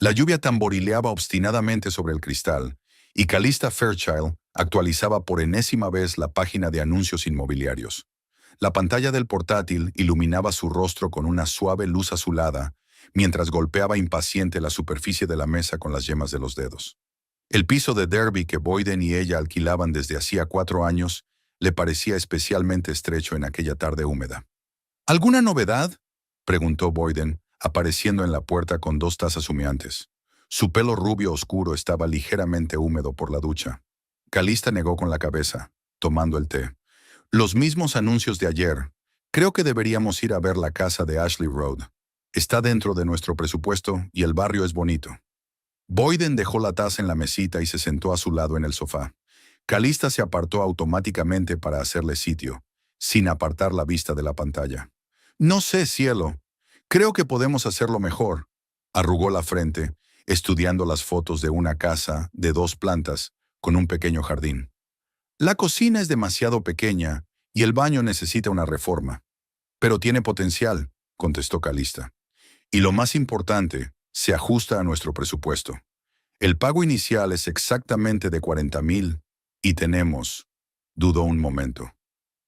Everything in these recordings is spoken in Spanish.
La lluvia tamborileaba obstinadamente sobre el cristal, y Calista Fairchild actualizaba por enésima vez la página de anuncios inmobiliarios. La pantalla del portátil iluminaba su rostro con una suave luz azulada, mientras golpeaba impaciente la superficie de la mesa con las yemas de los dedos. El piso de Derby que Boyden y ella alquilaban desde hacía 4 años le parecía especialmente estrecho en aquella tarde húmeda. ¿Alguna novedad?, preguntó Boyden, apareciendo en la puerta con 2 tazas humeantes. Su pelo rubio oscuro estaba ligeramente húmedo por la ducha. Calista negó con la cabeza, tomando el té. Los mismos anuncios de ayer. Creo que deberíamos ir a ver la casa de Ashley Road. Está dentro de nuestro presupuesto y el barrio es bonito. Boyden dejó la taza en la mesita y se sentó a su lado en el sofá. Calista se apartó automáticamente para hacerle sitio, sin apartar la vista de la pantalla. No sé, cielo. Creo que podemos hacerlo mejor. Arrugó la frente, estudiando las fotos de una casa de 2 plantas con un pequeño jardín. La cocina es demasiado pequeña y el baño necesita una reforma. Pero tiene potencial, contestó Calista. Y lo más importante, se ajusta a nuestro presupuesto. El pago inicial es exactamente de 40,000 y tenemos, dudó un momento.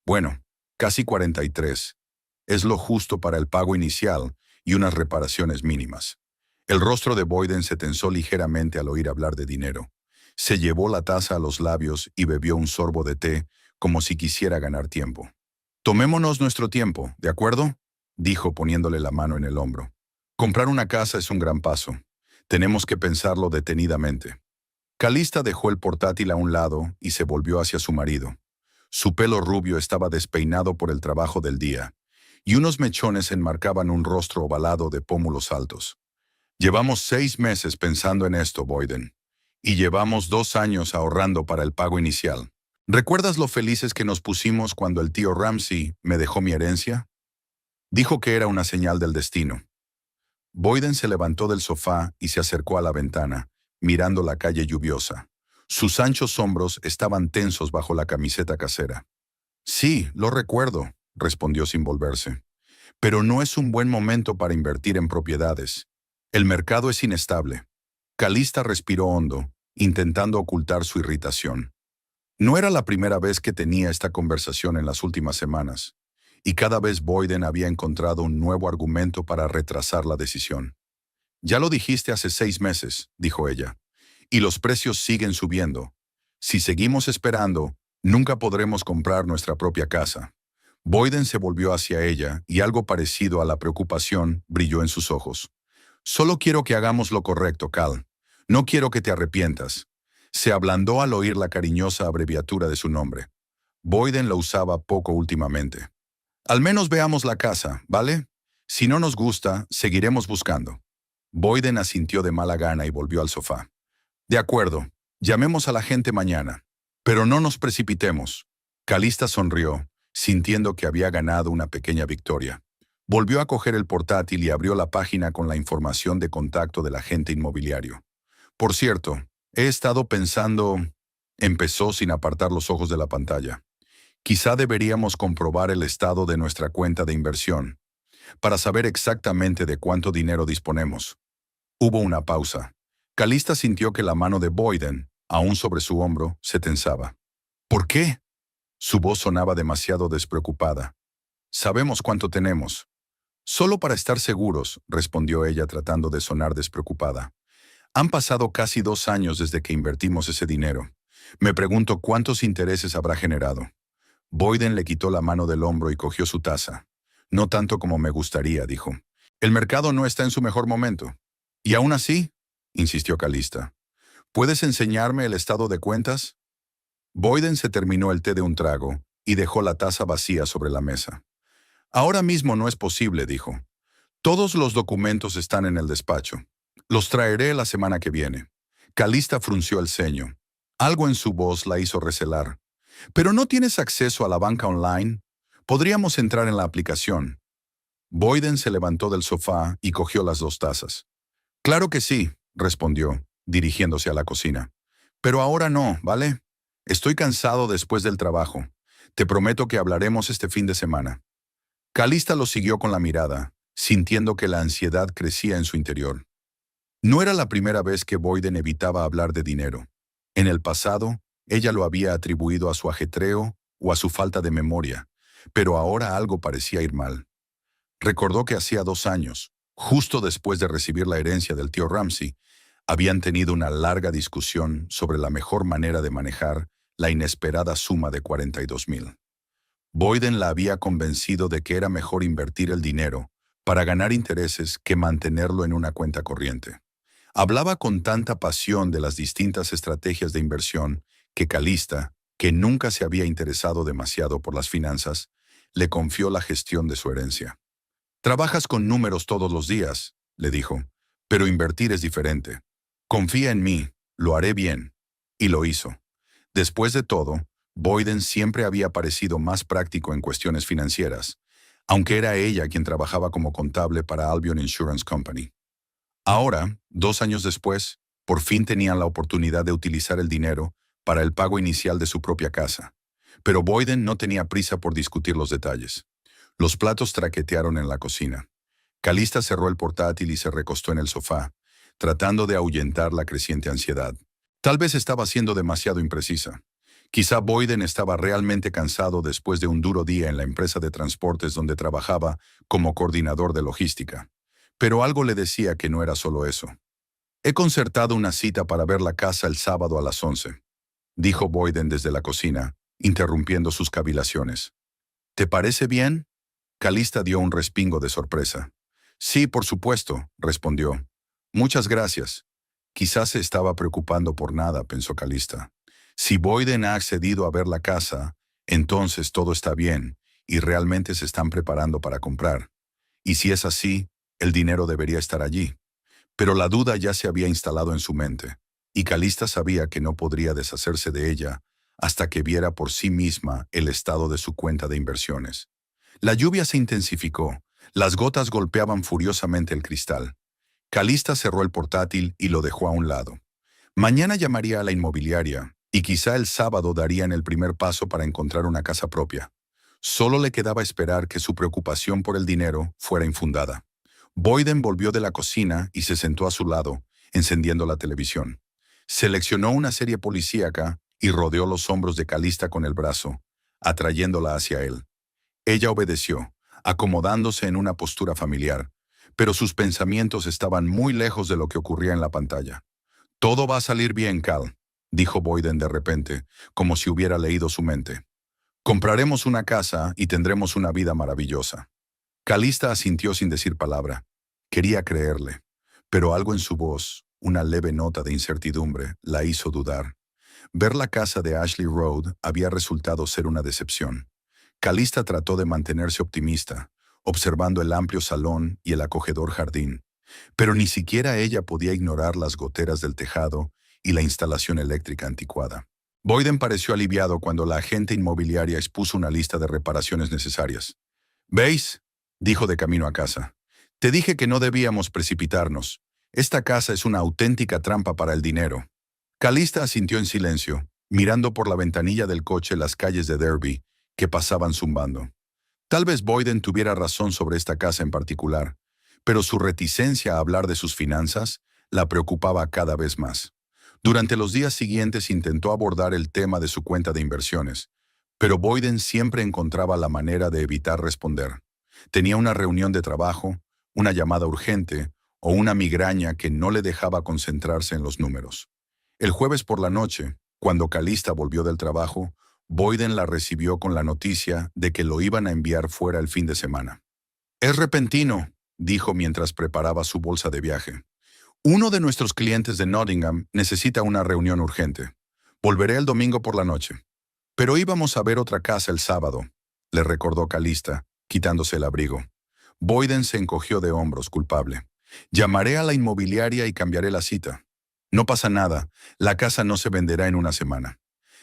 Bueno, casi 43. Es lo justo para el pago inicial y unas reparaciones mínimas. El rostro de Boyden se tensó ligeramente al oír hablar de dinero. Se llevó la taza a los labios y bebió un sorbo de té como si quisiera ganar tiempo. Tomémonos nuestro tiempo, ¿de acuerdo?, dijo poniéndole la mano en el hombro. Comprar una casa es un gran paso. Tenemos que pensarlo detenidamente. Calista dejó el portátil a un lado y se volvió hacia su marido. Su pelo rubio estaba despeinado por el trabajo del día, y unos mechones enmarcaban un rostro ovalado de pómulos altos. Llevamos 6 meses pensando en esto, Boyden, y llevamos 2 años ahorrando para el pago inicial. ¿Recuerdas lo felices que nos pusimos cuando el tío Ramsey me dejó mi herencia? Dijo que era una señal del destino. Boyden se levantó del sofá y se acercó a la ventana, mirando la calle lluviosa. Sus anchos hombros estaban tensos bajo la camiseta casera. Sí, lo recuerdo, respondió sin volverse. Pero no es un buen momento para invertir en propiedades. El mercado es inestable. Calista respiró hondo, intentando ocultar su irritación. No era la primera vez que tenía esta conversación en las últimas semanas, y cada vez Boyden había encontrado un nuevo argumento para retrasar la decisión. Ya lo dijiste hace 6 meses, dijo ella, y los precios siguen subiendo. Si seguimos esperando, nunca podremos comprar nuestra propia casa. Boyden se volvió hacia ella y algo parecido a la preocupación brilló en sus ojos. Solo quiero que hagamos lo correcto, Cal. No quiero que te arrepientas. Se ablandó al oír la cariñosa abreviatura de su nombre. Boyden lo usaba poco últimamente. Al menos veamos la casa, ¿vale? Si no nos gusta, seguiremos buscando. Boyden asintió de mala gana y volvió al sofá. De acuerdo, llamemos a la gente mañana. Pero no nos precipitemos. Calista sonrió, sintiendo que había ganado una pequeña victoria. Volvió a coger el portátil y abrió la página con la información de contacto del agente inmobiliario. Por cierto, he estado pensando... Empezó sin apartar los ojos de la pantalla. Quizá deberíamos comprobar el estado de nuestra cuenta de inversión, para saber exactamente de cuánto dinero disponemos. Hubo una pausa. Calista sintió que la mano de Boyden, aún sobre su hombro, se tensaba. ¿Por qué? Su voz sonaba demasiado despreocupada. Sabemos cuánto tenemos. Solo para estar seguros, respondió ella tratando de sonar despreocupada. Han pasado casi 2 años desde que invertimos ese dinero. Me pregunto cuántos intereses habrá generado. Boyden le quitó la mano del hombro y cogió su taza. No tanto como me gustaría, dijo. El mercado no está en su mejor momento. Y aún así, insistió Calista. ¿Puedes enseñarme el estado de cuentas? Boyden se terminó el té de un trago y dejó la taza vacía sobre la mesa. Ahora mismo no es posible, dijo. Todos los documentos están en el despacho. Los traeré la semana que viene. Calista frunció el ceño. Algo en su voz la hizo recelar. ¿Pero no tienes acceso a la banca online? Podríamos entrar en la aplicación. Boyden se levantó del sofá y cogió las 2 tazas. Claro que sí, respondió, dirigiéndose a la cocina. Pero ahora no, ¿vale? Estoy cansado después del trabajo. Te prometo que hablaremos este fin de semana. Calista lo siguió con la mirada, sintiendo que la ansiedad crecía en su interior. No era la primera vez que Boyden evitaba hablar de dinero. En el pasado, ella lo había atribuido a su ajetreo o a su falta de memoria, pero ahora algo parecía ir mal. Recordó que hacía 2 años, justo después de recibir la herencia del tío Ramsey, habían tenido una larga discusión sobre la mejor manera de manejar la inesperada suma de 42,000. Boyden la había convencido de que era mejor invertir el dinero para ganar intereses que mantenerlo en una cuenta corriente. Hablaba con tanta pasión de las distintas estrategias de inversión que Calista, que nunca se había interesado demasiado por las finanzas, le confió la gestión de su herencia. «Trabajas con números todos los días», le dijo, «pero invertir es diferente. Confía en mí, lo haré bien». Y lo hizo. Después de todo, Boyden siempre había parecido más práctico en cuestiones financieras, aunque era ella quien trabajaba como contable para Albion Insurance Company. Ahora, 2 años después, por fin tenían la oportunidad de utilizar el dinero para el pago inicial de su propia casa. Pero Boyden no tenía prisa por discutir los detalles. Los platos traquetearon en la cocina. Calista cerró el portátil y se recostó en el sofá, tratando de ahuyentar la creciente ansiedad. Tal vez estaba siendo demasiado imprecisa. Quizá Boyden estaba realmente cansado después de un duro día en la empresa de transportes donde trabajaba como coordinador de logística. Pero algo le decía que no era solo eso. «He concertado una cita para ver la casa el sábado a las 11», dijo Boyden desde la cocina, interrumpiendo sus cavilaciones. «¿Te parece bien?» Calista dio un respingo de sorpresa. «Sí, por supuesto», respondió. «Muchas gracias». Quizás se estaba preocupando por nada, pensó Calista. Si Boyden ha accedido a ver la casa, entonces todo está bien y realmente se están preparando para comprar. Y si es así, el dinero debería estar allí. Pero la duda ya se había instalado en su mente, y Calista sabía que no podría deshacerse de ella hasta que viera por sí misma el estado de su cuenta de inversiones. La lluvia se intensificó, las gotas golpeaban furiosamente el cristal. Calista cerró el portátil y lo dejó a un lado. Mañana llamaría a la inmobiliaria, y quizá el sábado darían el primer paso para encontrar una casa propia. Solo le quedaba esperar que su preocupación por el dinero fuera infundada. Boyden volvió de la cocina y se sentó a su lado, encendiendo la televisión. Seleccionó una serie policíaca y rodeó los hombros de Calista con el brazo, atrayéndola hacia él. Ella obedeció, acomodándose en una postura familiar, pero sus pensamientos estaban muy lejos de lo que ocurría en la pantalla. «Todo va a salir bien, Cal», dijo Boyden de repente, como si hubiera leído su mente. «Compraremos una casa y tendremos una vida maravillosa». Calista asintió sin decir palabra. Quería creerle, pero algo en su voz, una leve nota de incertidumbre, la hizo dudar. Ver la casa de Ashley Road había resultado ser una decepción. Calista trató de mantenerse optimista, observando el amplio salón y el acogedor jardín, pero ni siquiera ella podía ignorar las goteras del tejado y la instalación eléctrica anticuada. Boyden pareció aliviado cuando la agente inmobiliaria expuso una lista de reparaciones necesarias. «¿Veis?», dijo de camino a casa. «Te dije que no debíamos precipitarnos. Esta casa es una auténtica trampa para el dinero». Calista asintió en silencio, mirando por la ventanilla del coche las calles de Derby que pasaban zumbando. Tal vez Boyden tuviera razón sobre esta casa en particular, pero su reticencia a hablar de sus finanzas la preocupaba cada vez más. Durante los días siguientes intentó abordar el tema de su cuenta de inversiones, pero Boyden siempre encontraba la manera de evitar responder. Tenía una reunión de trabajo, una llamada urgente o una migraña que no le dejaba concentrarse en los números. El jueves por la noche, cuando Calista volvió del trabajo, Boyden la recibió con la noticia de que lo iban a enviar fuera el fin de semana. «Es repentino», dijo mientras preparaba su bolsa de viaje. «Uno de nuestros clientes de Nottingham necesita una reunión urgente. Volveré el domingo por la noche. Pero íbamos a ver otra casa el sábado», le recordó Calista, quitándose el abrigo. Boyden se encogió de hombros, culpable. «Llamaré a la inmobiliaria y cambiaré la cita. No pasa nada, la casa no se venderá en una semana».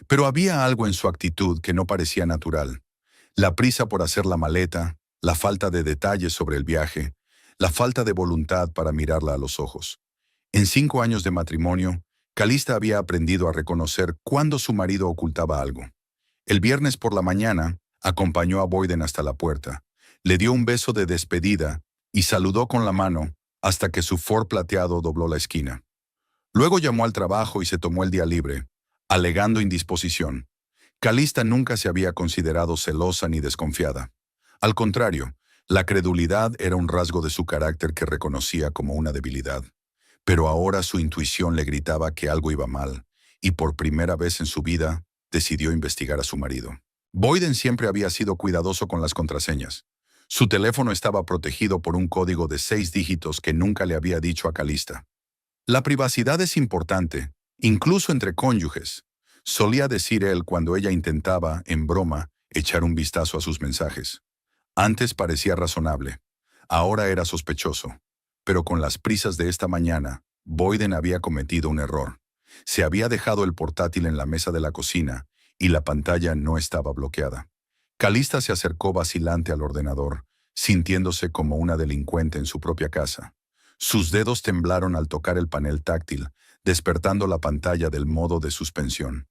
Pero había algo en su actitud que no parecía natural. La prisa por hacer la maleta, la falta de detalles sobre el viaje, la falta de voluntad para mirarla a los ojos. En 5 años de matrimonio, Calista había aprendido a reconocer cuándo su marido ocultaba algo. El viernes por la mañana, acompañó a Boyden hasta la puerta, le dio un beso de despedida y saludó con la mano hasta que su Ford plateado dobló la esquina. Luego llamó al trabajo y se tomó el día libre, alegando indisposición. Calista nunca se había considerado celosa ni desconfiada. Al contrario, la credulidad era un rasgo de su carácter que reconocía como una debilidad. Pero ahora su intuición le gritaba que algo iba mal, y por primera vez en su vida decidió investigar a su marido. Boyden siempre había sido cuidadoso con las contraseñas. Su teléfono estaba protegido por un código de 6 dígitos que nunca le había dicho a Calista. La privacidad es importante, incluso entre cónyuges, solía decir él cuando ella intentaba, en broma, echar un vistazo a sus mensajes. Antes parecía razonable, ahora era sospechoso. Pero con las prisas de esta mañana, Boyden había cometido un error. Se había dejado el portátil en la mesa de la cocina y la pantalla no estaba bloqueada. Calista se acercó vacilante al ordenador, sintiéndose como una delincuente en su propia casa. Sus dedos temblaron al tocar el panel táctil, despertando la pantalla del modo de suspensión.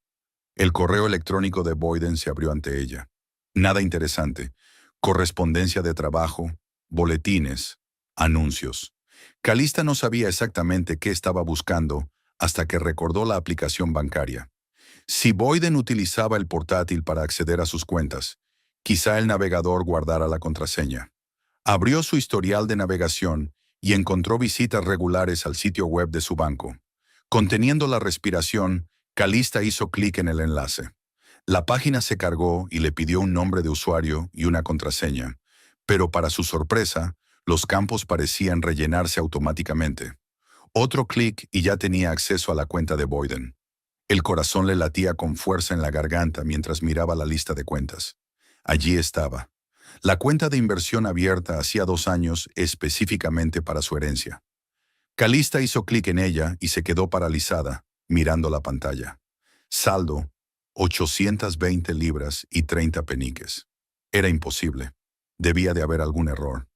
El correo electrónico de Boyden se abrió ante ella. Nada interesante. Correspondencia de trabajo, boletines, anuncios. Calista no sabía exactamente qué estaba buscando hasta que recordó la aplicación bancaria. Si Boyden utilizaba el portátil para acceder a sus cuentas, quizá el navegador guardara la contraseña. Abrió su historial de navegación y encontró visitas regulares al sitio web de su banco. Conteniendo la respiración, Calista hizo clic en el enlace. La página se cargó y le pidió un nombre de usuario y una contraseña, pero para su sorpresa, los campos parecían rellenarse automáticamente. Otro clic y ya tenía acceso a la cuenta de Boyden. El corazón le latía con fuerza en la garganta mientras miraba la lista de cuentas. Allí estaba. La cuenta de inversión abierta hacía 2 años específicamente para su herencia. Calista hizo clic en ella y se quedó paralizada, mirando la pantalla. Saldo, 820 libras y 30 peniques. Era imposible. Debía de haber algún error.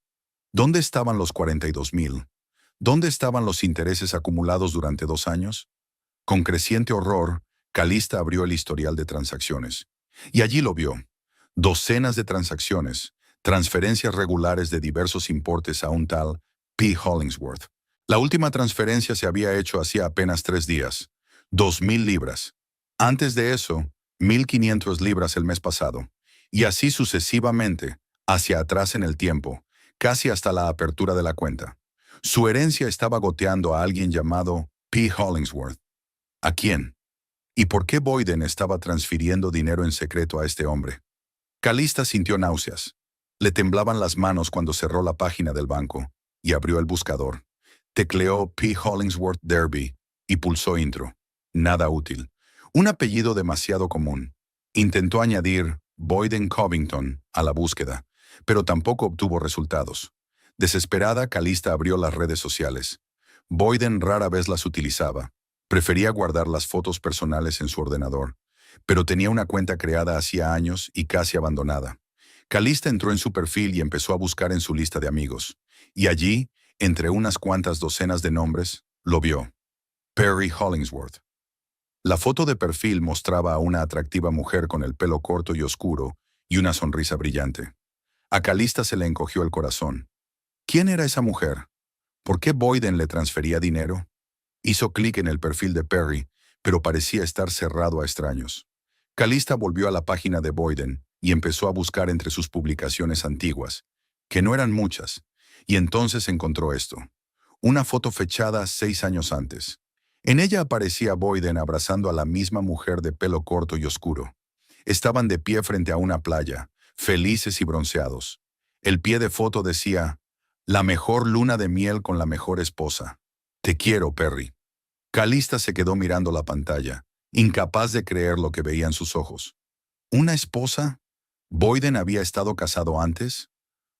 ¿Dónde estaban los 42,000? ¿Dónde estaban los intereses acumulados durante 2 años? Con creciente horror, Calista abrió el historial de transacciones. Y allí lo vio. Docenas de transacciones, transferencias regulares de diversos importes a un tal P. Hollingsworth. La última transferencia se había hecho hacía apenas 3 días. 2,000 libras. Antes de eso, 1,500 libras el mes pasado. Y así sucesivamente, hacia atrás en el tiempo, casi hasta la apertura de la cuenta. Su herencia estaba goteando a alguien llamado P. Hollingsworth. ¿A quién? ¿Y por qué Boyden estaba transfiriendo dinero en secreto a este hombre? Calista sintió náuseas. Le temblaban las manos cuando cerró la página del banco y abrió el buscador. Tecleó P. Hollingsworth Derby y pulsó intro. Nada útil. Un apellido demasiado común. Intentó añadir Boyden Covington a la búsqueda, pero tampoco obtuvo resultados. Desesperada, Calista abrió las redes sociales. Boyden rara vez las utilizaba. Prefería guardar las fotos personales en su ordenador, pero tenía una cuenta creada hacía años y casi abandonada. Calista entró en su perfil y empezó a buscar en su lista de amigos. Y allí, entre unas cuantas docenas de nombres, lo vio. Perry Hollingsworth. La foto de perfil mostraba a una atractiva mujer con el pelo corto y oscuro y una sonrisa brillante. A Calista se le encogió el corazón. ¿Quién era esa mujer? ¿Por qué Boyden le transfería dinero? Hizo clic en el perfil de Perry, pero parecía estar cerrado a extraños. Calista volvió a la página de Boyden y empezó a buscar entre sus publicaciones antiguas, que no eran muchas, y entonces encontró esto. Una foto fechada 6 años antes. En ella aparecía Boyden abrazando a la misma mujer de pelo corto y oscuro. Estaban de pie frente a una playa, felices y bronceados. El pie de foto decía, «La mejor luna de miel con la mejor esposa. Te quiero, Perry». Calista se quedó mirando la pantalla, incapaz de creer lo que veían sus ojos. ¿Una esposa? ¿Boyden había estado casado antes?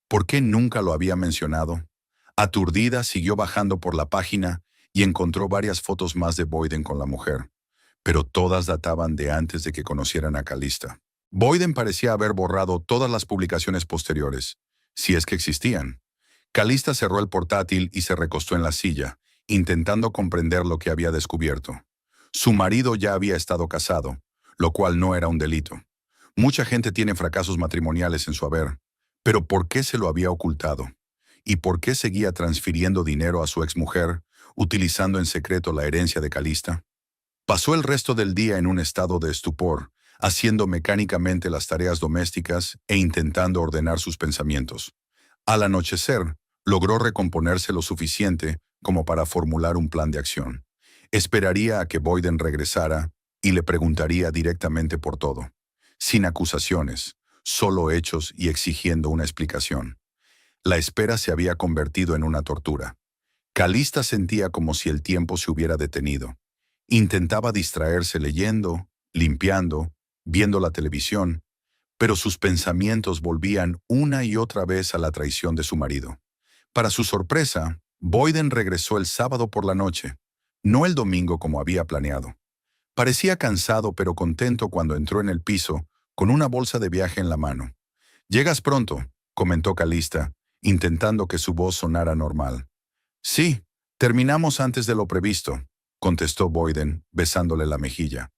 ¿Por qué nunca lo había mencionado? Aturdida, siguió bajando por la página y encontró varias fotos más de Boyden con la mujer, pero todas databan de antes de que conocieran a Calista. Boyden parecía haber borrado todas las publicaciones posteriores, si es que existían. Calista cerró el portátil y se recostó en la silla, intentando comprender lo que había descubierto. Su marido ya había estado casado, lo cual no era un delito. Mucha gente tiene fracasos matrimoniales en su haber, pero ¿por qué se lo había ocultado? ¿Y por qué seguía transfiriendo dinero a su exmujer, utilizando en secreto la herencia de Calista? Pasó el resto del día en un estado de estupor, haciendo mecánicamente las tareas domésticas e intentando ordenar sus pensamientos. Al anochecer, logró recomponerse lo suficiente como para formular un plan de acción. Esperaría a que Boyden regresara y le preguntaría directamente por todo, sin acusaciones, solo hechos y exigiendo una explicación. La espera se había convertido en una tortura. Calista sentía como si el tiempo se hubiera detenido. Intentaba distraerse leyendo, limpiando, viendo la televisión, pero sus pensamientos volvían una y otra vez a la traición de su marido. Para su sorpresa, Boyden regresó el sábado por la noche, no el domingo como había planeado. Parecía cansado pero contento cuando entró en el piso, con una bolsa de viaje en la mano. «Llegas pronto», comentó Calista, intentando que su voz sonara normal. «Sí, terminamos antes de lo previsto», contestó Boyden, besándole la mejilla.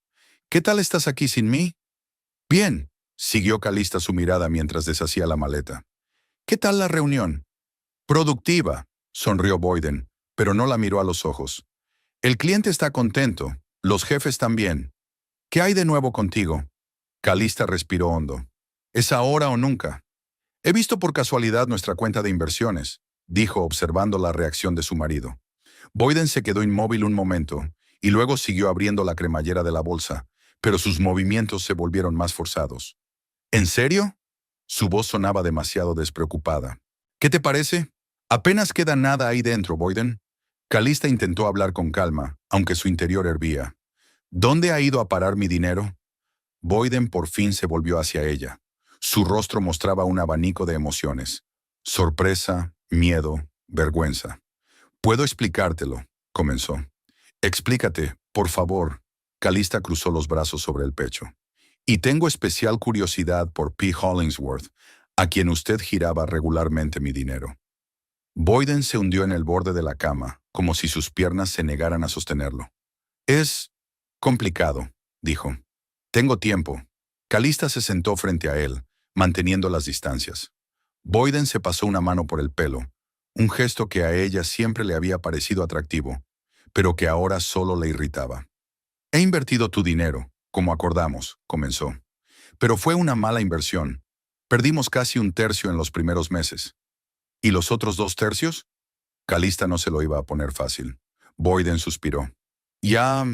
«¿Qué tal estás aquí sin mí?» «Bien», siguió Calista su mirada mientras deshacía la maleta. «¿Qué tal la reunión?» «Productiva», sonrió Boyden, pero no la miró a los ojos. «El cliente está contento, los jefes también. ¿Qué hay de nuevo contigo?» Calista respiró hondo. «Es ahora o nunca». «He visto por casualidad nuestra cuenta de inversiones», dijo observando la reacción de su marido. Boyden se quedó inmóvil un momento y luego siguió abriendo la cremallera de la bolsa, pero sus movimientos se volvieron más forzados. «¿En serio?» Su voz sonaba demasiado despreocupada. «¿Qué te parece? Apenas queda nada ahí dentro, Boyden». Calista intentó hablar con calma, aunque su interior hervía. «¿Dónde ha ido a parar mi dinero?» Boyden por fin se volvió hacia ella. Su rostro mostraba un abanico de emociones. Sorpresa, miedo, vergüenza. «Puedo explicártelo», comenzó. «Explícate, por favor». Calista cruzó los brazos sobre el pecho. «Y tengo especial curiosidad por P. Hollingsworth, a quien usted giraba regularmente mi dinero». Boyden se hundió en el borde de la cama, como si sus piernas se negaran a sostenerlo. «Es complicado», dijo. «Tengo tiempo». Calista se sentó frente a él, manteniendo las distancias. Boyden se pasó una mano por el pelo, un gesto que a ella siempre le había parecido atractivo, pero que ahora solo le irritaba. «He invertido tu dinero, como acordamos», comenzó. «Pero fue una mala inversión. Perdimos casi un tercio en los primeros meses». «¿Y los otros 2 tercios?» Calista no se lo iba a poner fácil. Boyden suspiró. «Ya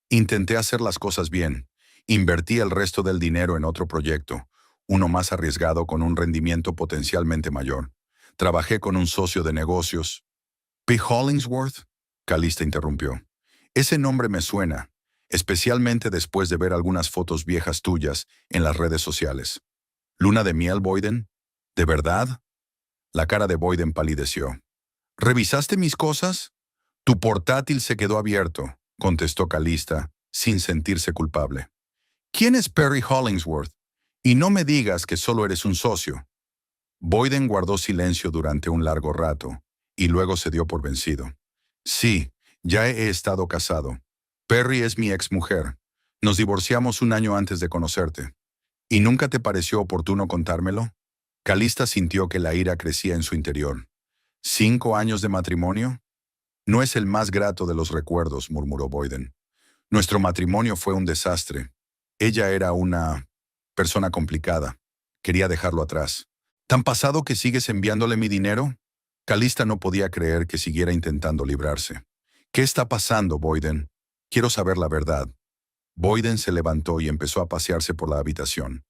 intenté hacer las cosas bien. Invertí el resto del dinero en otro proyecto, uno más arriesgado con un rendimiento potencialmente mayor. Trabajé con un socio de negocios». «¿P. Hollingsworth?» Calista interrumpió. «Ese nombre me suena, especialmente después de ver algunas fotos viejas tuyas en las redes sociales». «¿Luna de miel, Boyden? ¿De verdad?» La cara de Boyden palideció. «¿Revisaste mis cosas?» «Tu portátil se quedó abierto», contestó Calista, sin sentirse culpable. «¿Quién es Perry Hollingsworth? Y no me digas que solo eres un socio». Boyden guardó silencio durante un largo rato, y luego se dio por vencido. «Sí, ya he estado casado. Perry es mi exmujer. Nos divorciamos un año antes de conocerte. ¿Y nunca te pareció oportuno contármelo?» Calista sintió que la ira crecía en su interior. «¿5 años de matrimonio?» «No es el más grato de los recuerdos», murmuró Boyden. «Nuestro matrimonio fue un desastre. Ella era una persona complicada. Quería dejarlo atrás». «¿Tan pasado que sigues enviándole mi dinero?» Calista no podía creer que siguiera intentando librarse. «¿Qué está pasando, Boyden? Quiero saber la verdad». Boyden se levantó y empezó a pasearse por la habitación.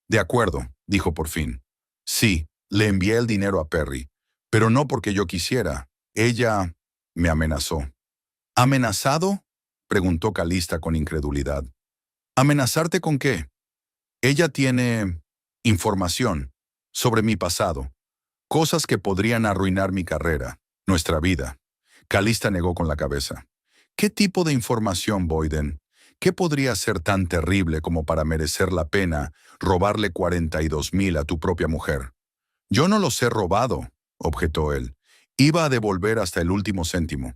«De acuerdo», dijo por fin. «Sí, le envié el dinero a Perry, pero no porque yo quisiera. Ella me amenazó». «¿Amenazado?», preguntó Calista con incredulidad. «¿Amenazarte con qué?» «Ella tiene información sobre mi pasado, cosas que podrían arruinar mi carrera, nuestra vida». Calista negó con la cabeza. «¿Qué tipo de información, Boyden? ¿Qué podría ser tan terrible como para merecer la pena robarle 42,000 a tu propia mujer?» «Yo no los he robado», objetó él. «Iba a devolver hasta el último céntimo.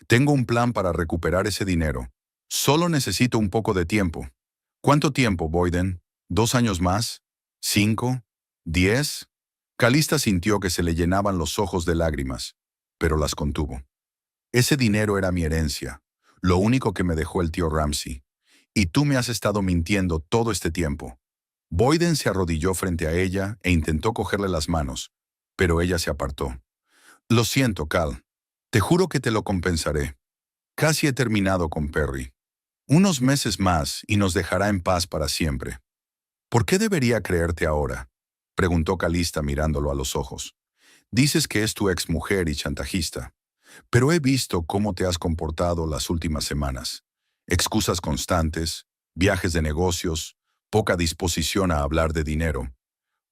Tengo un plan para recuperar ese dinero. Solo necesito un poco de tiempo». «¿Cuánto tiempo, Boyden? ¿2 años más? ¿5? ¿10?» Calista sintió que se le llenaban los ojos de lágrimas, pero las contuvo. Ese dinero era mi herencia, lo único que me dejó el tío Ramsey. Y tú me has estado mintiendo todo este tiempo. Boyden se arrodilló frente a ella e intentó cogerle las manos, pero ella se apartó. Lo siento, Cal. Te juro que te lo compensaré. Casi he terminado con Perry. Unos meses más y nos dejará en paz para siempre. ¿Por qué debería creerte ahora?, preguntó Calista mirándolo a los ojos. Dices que es tu exmujer y chantajista, pero he visto cómo te has comportado las últimas semanas. Excusas constantes, viajes de negocios, poca disposición a hablar de dinero.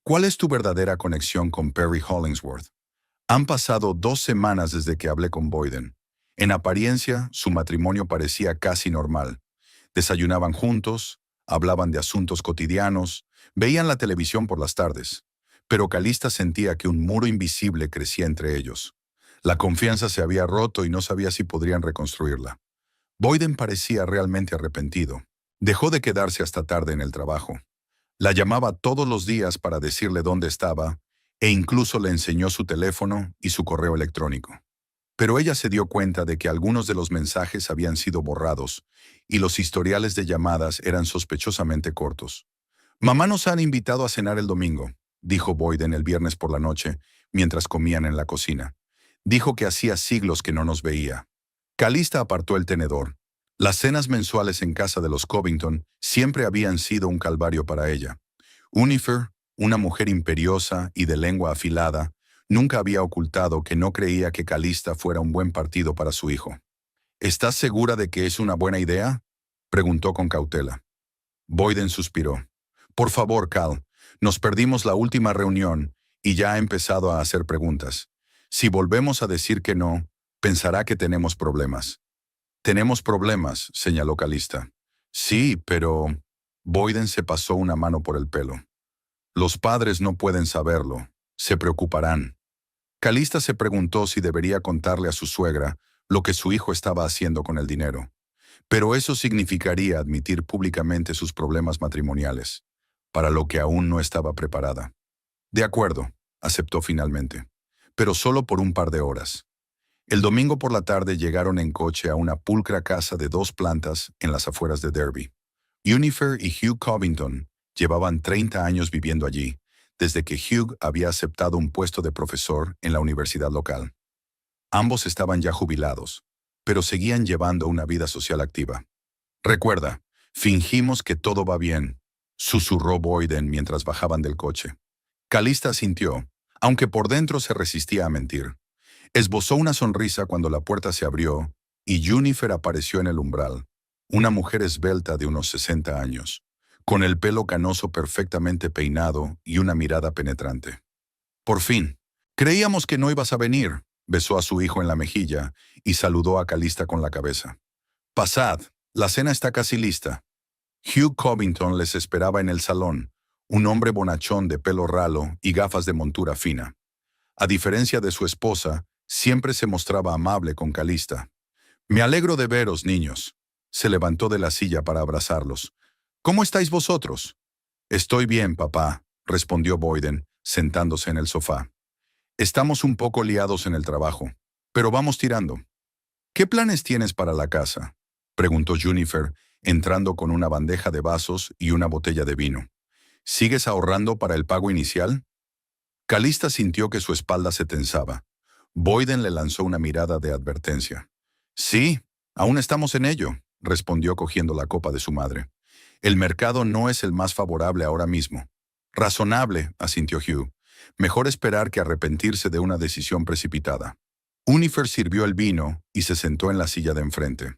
¿Cuál es tu verdadera conexión con Perry Hollingsworth? Han pasado 2 semanas desde que hablé con Boyden. En apariencia, su matrimonio parecía casi normal. Desayunaban juntos, hablaban de asuntos cotidianos, veían la televisión por las tardes. Pero Calista sentía que un muro invisible crecía entre ellos. La confianza se había roto y no sabía si podrían reconstruirla. Boyden parecía realmente arrepentido. Dejó de quedarse hasta tarde en el trabajo. La llamaba todos los días para decirle dónde estaba e incluso le enseñó su teléfono y su correo electrónico. Pero ella se dio cuenta de que algunos de los mensajes habían sido borrados y los historiales de llamadas eran sospechosamente cortos. «Mamá nos han invitado a cenar el domingo», dijo Boyden el viernes por la noche, mientras comían en la cocina. Dijo que hacía siglos que no nos veía. Calista apartó el tenedor. Las cenas mensuales en casa de los Covington siempre habían sido un calvario para ella. Unifer, una mujer imperiosa y de lengua afilada, nunca había ocultado que no creía que Calista fuera un buen partido para su hijo. «¿Estás segura de que es una buena idea?», preguntó con cautela. Boyden suspiró. «Por favor, Cal, nos perdimos la última reunión y ya ha empezado a hacer preguntas. Si volvemos a decir que no, pensará que tenemos problemas». «Tenemos problemas», señaló Calista. «Sí, pero...» Boyden se pasó una mano por el pelo. «Los padres no pueden saberlo. Se preocuparán». Calista se preguntó si debería contarle a su suegra lo que su hijo estaba haciendo con el dinero. Pero eso significaría admitir públicamente sus problemas matrimoniales, para lo que aún no estaba preparada. «De acuerdo», aceptó finalmente, pero solo por un par de horas. El domingo por la tarde llegaron en coche a una pulcra casa de 2 plantas en las afueras de Derby. Unifer y Hugh Covington llevaban 30 años viviendo allí, desde que Hugh había aceptado un puesto de profesor en la universidad local. Ambos estaban ya jubilados, pero seguían llevando una vida social activa. «Recuerda, fingimos que todo va bien», susurró Boyden mientras bajaban del coche. Calista asintió, aunque por dentro se resistía a mentir. Esbozó una sonrisa cuando la puerta se abrió y Unifer apareció en el umbral, una mujer esbelta de unos 60 años, con el pelo canoso perfectamente peinado y una mirada penetrante. «Por fin. Creíamos que no ibas a venir», besó a su hijo en la mejilla y saludó a Calista con la cabeza. «Pasad, la cena está casi lista». Hugh Covington les esperaba en el salón, un hombre bonachón de pelo ralo y gafas de montura fina. A diferencia de su esposa, siempre se mostraba amable con Calista. «Me alegro de veros, niños». Se levantó de la silla para abrazarlos. «¿Cómo estáis vosotros?» «Estoy bien, papá», respondió Boyden, sentándose en el sofá. «Estamos un poco liados en el trabajo, pero vamos tirando». «¿Qué planes tienes para la casa?», preguntó Unifer, entrando con una bandeja de vasos y una botella de vino. «¿Sigues ahorrando para el pago inicial?». Calista sintió que su espalda se tensaba. Boyden le lanzó una mirada de advertencia. «Sí, aún estamos en ello», respondió cogiendo la copa de su madre. «El mercado no es el más favorable ahora mismo». «Razonable», asintió Hugh. «Mejor esperar que arrepentirse de una decisión precipitada». Unifer sirvió el vino y se sentó en la silla de enfrente.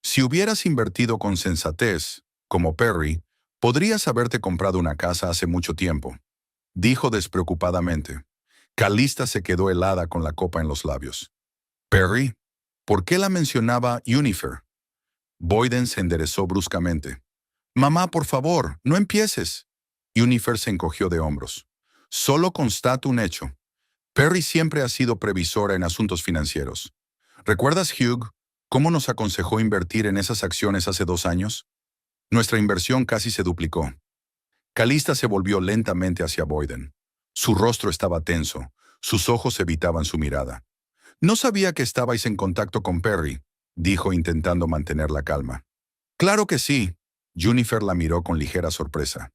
«Si hubieras invertido con sensatez, como Perry, podrías haberte comprado una casa hace mucho tiempo», dijo despreocupadamente. Calista se quedó helada con la copa en los labios. «¿Perry? ¿Por qué la mencionaba Unifer?». Boyden se enderezó bruscamente. «Mamá, por favor, no empieces». Unifer se encogió de hombros. «Solo constato un hecho. Perry siempre ha sido previsora en asuntos financieros. ¿Recuerdas, Hugh, cómo nos aconsejó invertir en esas acciones hace 2 años? Nuestra inversión casi se duplicó». Calista se volvió lentamente hacia Boyden. Su rostro estaba tenso, sus ojos evitaban su mirada. No sabía que estabais en contacto con Perry, dijo intentando mantener la calma. Claro que sí. Jennifer la miró con ligera sorpresa.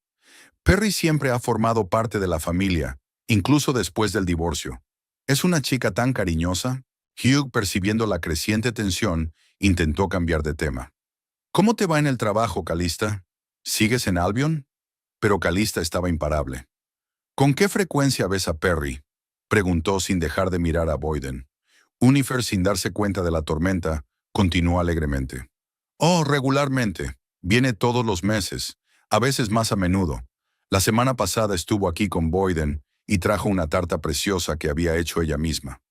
Perry siempre ha formado parte de la familia, incluso después del divorcio. Es una chica tan cariñosa. Hugh, percibiendo la creciente tensión, intentó cambiar de tema. ¿Cómo te va en el trabajo, Calista? ¿Sigues en Albion? Pero Calista estaba imparable. ¿Con qué frecuencia ves a Perry?, preguntó sin dejar de mirar a Boyden. Unifer, sin darse cuenta de la tormenta, continuó alegremente. Oh, regularmente. Viene todos los meses, a veces más a menudo. La semana pasada estuvo aquí con Boyden y trajo una tarta preciosa que había hecho ella misma.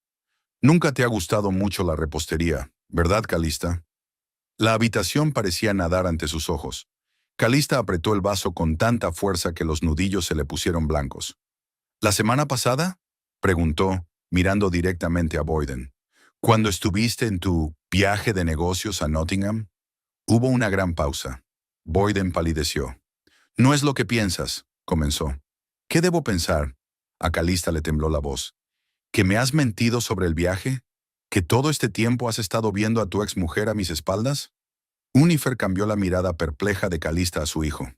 Nunca te ha gustado mucho la repostería, ¿verdad, Calista? La habitación parecía nadar ante sus ojos. Calista apretó el vaso con tanta fuerza que los nudillos se le pusieron blancos. ¿La semana pasada?, preguntó, mirando directamente a Boyden. ¿Cuando estuviste en tu viaje de negocios a Nottingham? Hubo una gran pausa. Boyden palideció. No es lo que piensas, comenzó. ¿Qué debo pensar? A Calista le tembló la voz. ¿Que me has mentido sobre el viaje? ¿Que todo este tiempo has estado viendo a tu exmujer a mis espaldas? Unifer cambió la mirada perpleja de Calista a su hijo.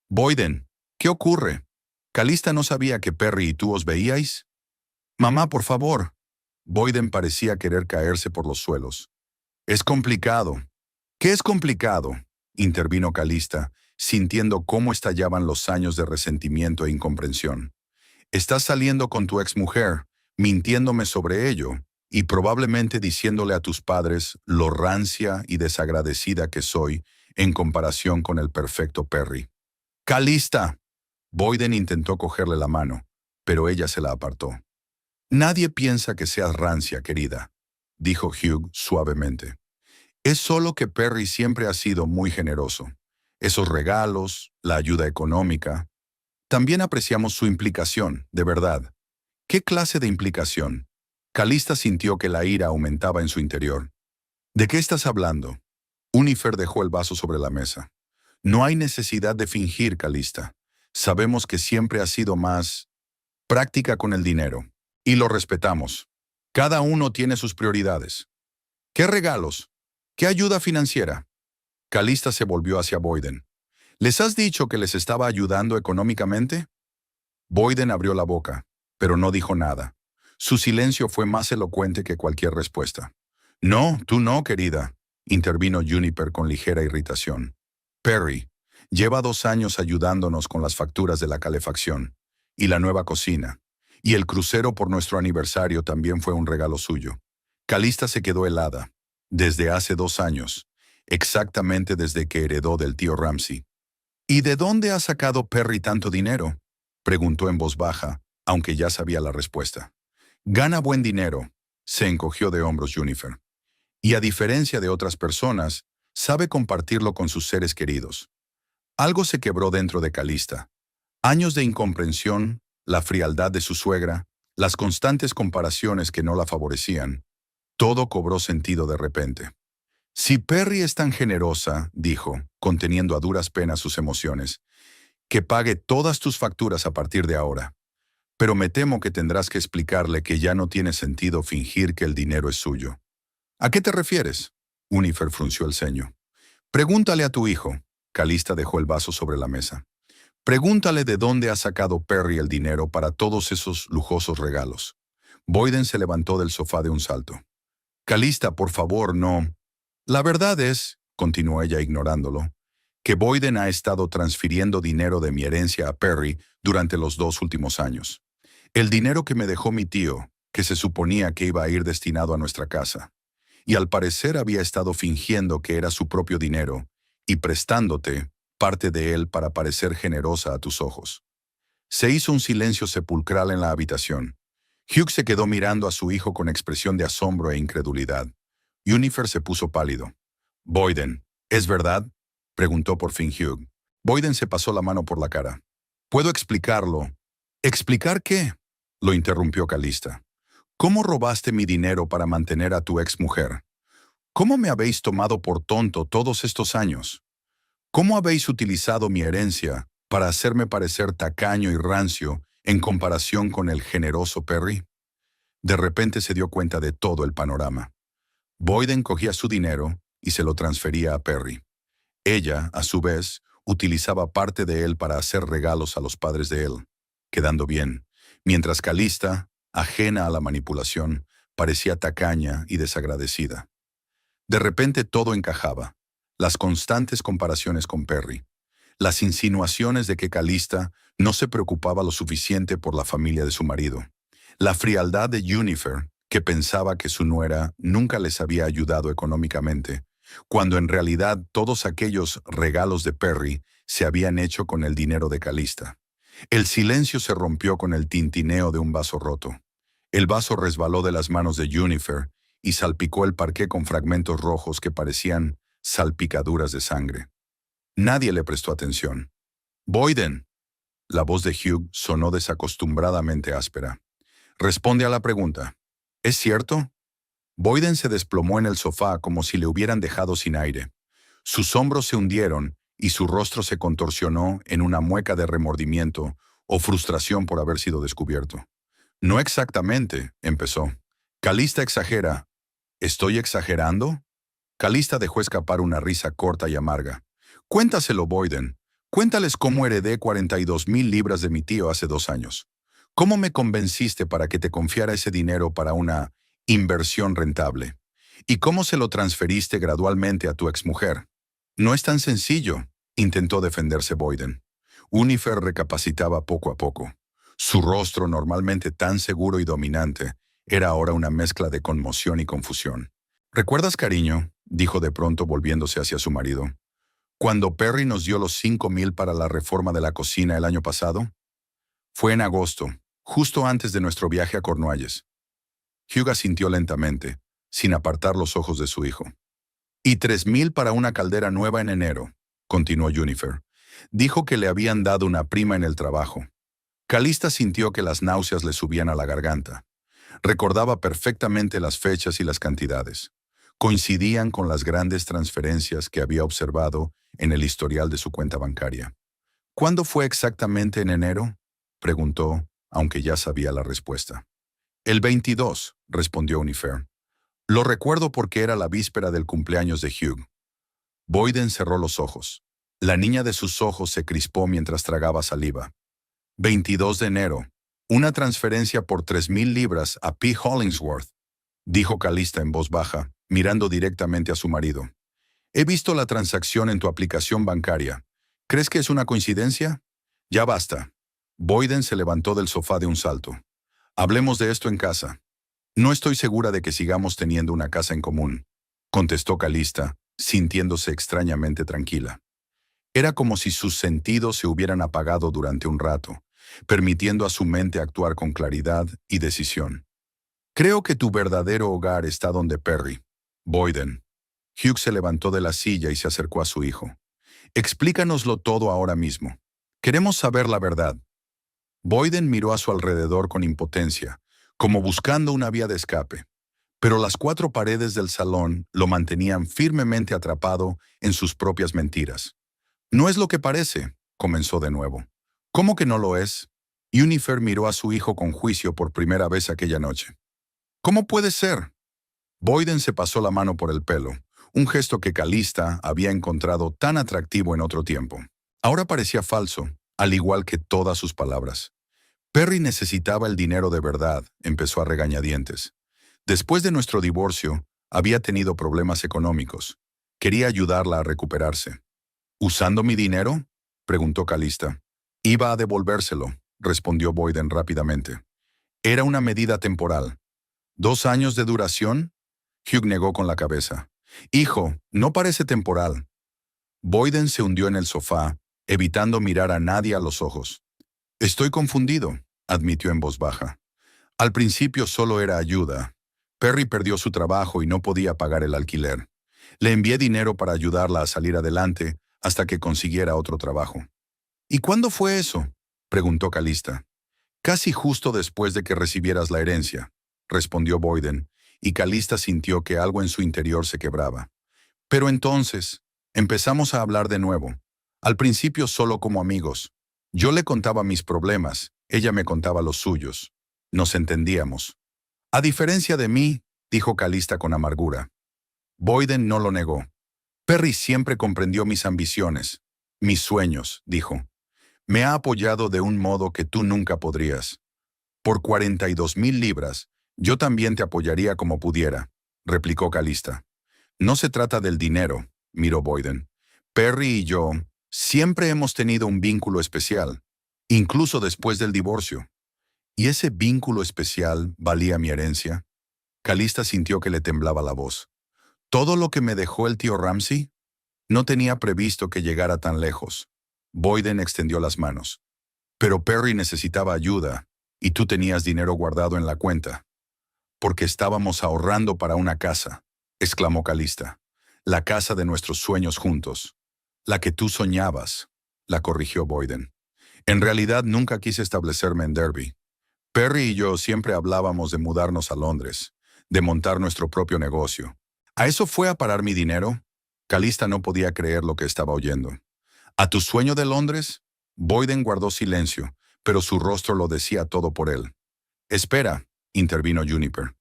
Boyden, ¿qué ocurre? ¿Calista no sabía que Perry y tú os veíais? Mamá, por favor. Boyden parecía querer caerse por los suelos. Es complicado. ¿Qué es complicado?, intervino Calista, sintiendo cómo estallaban los años de resentimiento e incomprensión. Estás saliendo con tu exmujer, mintiéndome sobre ello, y probablemente diciéndole a tus padres lo rancia y desagradecida que soy en comparación con el perfecto Perry. ¡Calista! Boyden intentó cogerle la mano, pero ella se la apartó. Nadie piensa que seas rancia, querida, dijo Hugh suavemente. Es solo que Perry siempre ha sido muy generoso. Esos regalos, la ayuda económica. También apreciamos su implicación, de verdad. ¿Qué clase de implicación? Calista sintió que la ira aumentaba en su interior. ¿De qué estás hablando? Unifer dejó el vaso sobre la mesa. No hay necesidad de fingir, Calista. Sabemos que siempre has sido más práctica con el dinero. Y lo respetamos. Cada uno tiene sus prioridades. ¿Qué regalos? ¿Qué ayuda financiera? Calista se volvió hacia Boyden. ¿Les has dicho que les estaba ayudando económicamente? Boyden abrió la boca, pero no dijo nada. Su silencio fue más elocuente que cualquier respuesta. No, tú no, querida, intervino Juniper con ligera irritación. Perry lleva 2 años ayudándonos con las facturas de la calefacción y la nueva cocina, y el crucero por nuestro aniversario también fue un regalo suyo. Calista se quedó helada. Desde hace 2 años, exactamente desde que heredó del tío Ramsay. ¿Y de dónde ha sacado Perry tanto dinero?, preguntó en voz baja, aunque ya sabía la respuesta. Gana buen dinero, se encogió de hombros Jennifer. Y a diferencia de otras personas, sabe compartirlo con sus seres queridos. Algo se quebró dentro de Calista. Años de incomprensión, la frialdad de su suegra, las constantes comparaciones que no la favorecían. Todo cobró sentido de repente. Si Perry es tan generosa, dijo, conteniendo a duras penas sus emociones, que pague todas tus facturas a partir de ahora. Pero me temo que tendrás que explicarle que ya no tiene sentido fingir que el dinero es suyo. ¿A qué te refieres? Unifer frunció el ceño. Pregúntale a tu hijo. Calista dejó el vaso sobre la mesa. Pregúntale de dónde ha sacado Perry el dinero para todos esos lujosos regalos. Boyden se levantó del sofá de un salto. Calista, por favor, no. La verdad es, continuó ella ignorándolo, que Boyden ha estado transfiriendo dinero de mi herencia a Perry durante los 2 últimos años. El dinero que me dejó mi tío, que se suponía que iba a ir destinado a nuestra casa. Y al parecer había estado fingiendo que era su propio dinero y prestándote parte de él para parecer generosa a tus ojos. Se hizo un silencio sepulcral en la habitación. Hugh se quedó mirando a su hijo con expresión de asombro e incredulidad. Jennifer se puso pálido. Boyden, ¿es verdad?, preguntó por fin Hugh. Boyden se pasó la mano por la cara. ¿Puedo explicarlo? ¿Explicar qué?, lo interrumpió Calista. ¿Cómo robaste mi dinero para mantener a tu exmujer? ¿Cómo me habéis tomado por tonto todos estos años? ¿Cómo habéis utilizado mi herencia para hacerme parecer tacaño y rancio en comparación con el generoso Perry. De repente se dio cuenta de todo el panorama. Boyden cogía su dinero y se lo transfería a Perry. Ella, a su vez, utilizaba parte de él para hacer regalos a los padres de él, quedando bien, mientras Calista, ajena a la manipulación, parecía tacaña y desagradecida. De repente todo encajaba. Las constantes comparaciones con Perry, las insinuaciones de que Calista no se preocupaba lo suficiente por la familia de su marido, la frialdad de Junifer, que pensaba que su nuera nunca les había ayudado económicamente, cuando en realidad todos aquellos regalos de Perry se habían hecho con el dinero de Calista. El silencio se rompió con el tintineo de un vaso roto. El vaso resbaló de las manos de Junifer y salpicó el parqué con fragmentos rojos que parecían salpicaduras de sangre. Nadie le prestó atención. «Boyden». La voz de Hugh sonó desacostumbradamente áspera. «Responde a la pregunta. ¿Es cierto?» Boyden se desplomó en el sofá como si le hubieran dejado sin aire. Sus hombros se hundieron y su rostro se contorsionó en una mueca de remordimiento o frustración por haber sido descubierto. «No exactamente», empezó. «Calista exagera». «¿Estoy exagerando?» Calista dejó escapar una risa corta y amarga. «Cuéntaselo, Boyden. Cuéntales cómo heredé 42,000 libras de mi tío hace 2 años. ¿Cómo me convenciste para que te confiara ese dinero para una inversión rentable? ¿Y cómo se lo transferiste gradualmente a tu exmujer?» «No es tan sencillo», intentó defenderse Boyden. Junifer recapacitaba poco a poco. Su rostro, normalmente tan seguro y dominante, era ahora una mezcla de conmoción y confusión. «¿Recuerdas, cariño?», dijo de pronto volviéndose hacia su marido. «Cuando Perry nos dio los 5,000 para la reforma de la cocina el año pasado?» «Fue en agosto, justo antes de nuestro viaje a Cornualles». Hugh asintió lentamente, sin apartar los ojos de su hijo. «Y 3,000 para una caldera nueva en enero», continuó Junifer. «Dijo que le habían dado una prima en el trabajo». Calista sintió que las náuseas le subían a la garganta. Recordaba perfectamente las fechas y las cantidades. Coincidían con las grandes transferencias que había observado en el historial de su cuenta bancaria. «¿Cuándo fue exactamente en enero?», preguntó, aunque ya sabía la respuesta. «El 22», respondió Junifer. «Lo recuerdo porque era la víspera del cumpleaños de Hugh». Boyden cerró los ojos. La niña de sus ojos se crispó mientras tragaba saliva. «22 de enero. Una transferencia por 3,000 libras a P. Hollingsworth», dijo Calista en voz baja, mirando directamente a su marido. «He visto la transacción en tu aplicación bancaria. ¿Crees que es una coincidencia?» «Ya basta». Boyden se levantó del sofá de un salto. «Hablemos de esto en casa». «No estoy segura de que sigamos teniendo una casa en común», contestó Calista, sintiéndose extrañamente tranquila. Era como si sus sentidos se hubieran apagado durante un rato, permitiendo a su mente actuar con claridad y decisión. «Creo que tu verdadero hogar está donde Perry, Boyden». Hugh se levantó de la silla y se acercó a su hijo. «Explícanoslo todo ahora mismo. Queremos saber la verdad». Boyden miró a su alrededor con impotencia, como buscando una vía de escape. Pero las 4 paredes del salón lo mantenían firmemente atrapado en sus propias mentiras. «No es lo que parece», comenzó de nuevo. «¿Cómo que no lo es?» Junifer miró a su hijo con juicio por primera vez aquella noche. «¿Cómo puede ser?» Boyden se pasó la mano por el pelo, un gesto que Calista había encontrado tan atractivo en otro tiempo. Ahora parecía falso, al igual que todas sus palabras. «Perry necesitaba el dinero de verdad», empezó a regañadientes. «Después de nuestro divorcio, había tenido problemas económicos. Quería ayudarla a recuperarse». «¿Usando mi dinero?», preguntó Calista. «Iba a devolvérselo», respondió Boyden rápidamente. «Era una medida temporal». «¿2 años de duración?», Hugh negó con la cabeza. «Hijo, no parece temporal». Boyden se hundió en el sofá, evitando mirar a nadie a los ojos. «Estoy confundido», admitió en voz baja. «Al principio solo era ayuda. Perry perdió su trabajo y no podía pagar el alquiler. Le envié dinero para ayudarla a salir adelante hasta que consiguiera otro trabajo». «¿Y cuándo fue eso?», preguntó Calista. «Casi justo después de que recibieras la herencia», respondió Boyden, y Calista sintió que algo en su interior se quebraba. «Pero entonces, empezamos a hablar de nuevo. Al principio solo como amigos. Yo le contaba mis problemas, Ella me contaba los suyos. Nos entendíamos. A diferencia de mí, dijo Calista con amargura. Boyden no lo negó. Perry siempre comprendió mis ambiciones, mis sueños, dijo. Me ha apoyado de un modo que tú nunca podrías. Por 42,000 libras, yo también te apoyaría como pudiera, replicó Calista. No se trata del dinero, miró Boyden. Perry y yo siempre hemos tenido un vínculo especial, incluso después del divorcio. ¿Y ese vínculo especial valía mi herencia? Calista sintió que le temblaba la voz. ¿Todo lo que me dejó el tío Ramsay? No tenía previsto que llegara tan lejos. Boyden extendió las manos. Pero Perry necesitaba ayuda, y tú tenías dinero guardado en la cuenta. Porque estábamos ahorrando para una casa, exclamó Calista. La casa de nuestros sueños juntos. La que tú soñabas, la corrigió Boyden. En realidad nunca quise establecerme en Derby. Perry y yo siempre hablábamos de mudarnos a Londres, de montar nuestro propio negocio. ¿A eso fue a parar mi dinero? Calista no podía creer lo que estaba oyendo. ¿A tu sueño de Londres? Boyden guardó silencio, pero su rostro lo decía todo por él. Espera, intervino Juniper.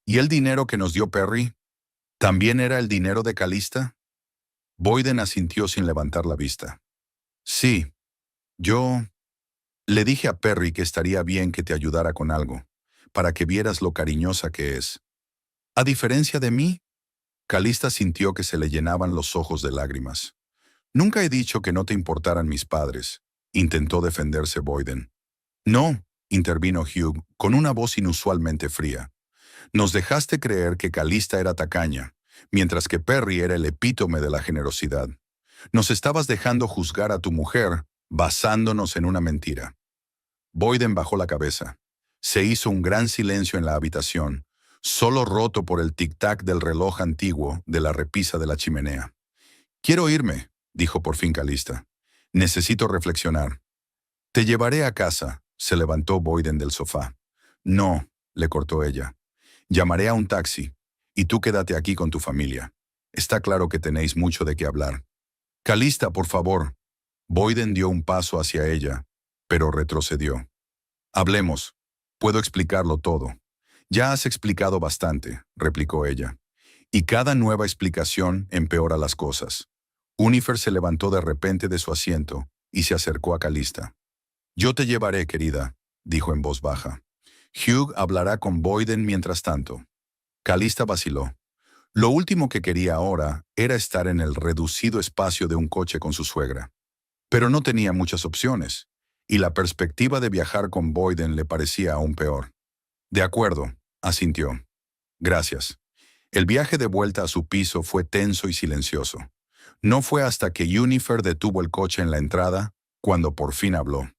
¿Y el dinero que nos dio Perry? ¿También era el dinero de Calista? Boyden asintió sin levantar la vista. Sí, yo le dije a Perry que estaría bien que te ayudara con algo, para que vieras lo cariñosa que es. A diferencia de mí, Calista sintió que se le llenaban los ojos de lágrimas. Nunca he dicho que no te importaran mis padres, intentó defenderse Boyden. No, intervino Hugh con una voz inusualmente fría. Nos dejaste creer que Calista era tacaña, mientras que Perry era el epítome de la generosidad. Nos estabas dejando juzgar a tu mujer basándonos en una mentira. Boyden bajó la cabeza. Se hizo un gran silencio en la habitación, solo roto por el tic-tac del reloj antiguo de la repisa de la chimenea. Quiero irme, dijo por fin Calista. Necesito reflexionar. Te llevaré a casa, se levantó Boyden del sofá. No, le cortó ella. Llamaré a un taxi, y tú quédate aquí con tu familia. Está claro que tenéis mucho de qué hablar. Calista, por favor. Boyden dio un paso hacia ella, pero retrocedió. Hablemos. Puedo explicarlo todo. Ya has explicado bastante, replicó ella. Y cada nueva explicación empeora las cosas. Unifer se levantó de repente de su asiento y se acercó a Calista. Yo te llevaré, querida, dijo en voz baja. Hugh hablará con Boyden mientras tanto. Calista vaciló. Lo último que quería ahora era estar en el reducido espacio de un coche con su suegra. Pero no tenía muchas opciones, y la perspectiva de viajar con Boyden le parecía aún peor. De acuerdo, asintió. Gracias. El viaje de vuelta a su piso fue tenso y silencioso. No fue hasta que Unifer detuvo el coche en la entrada cuando por fin habló.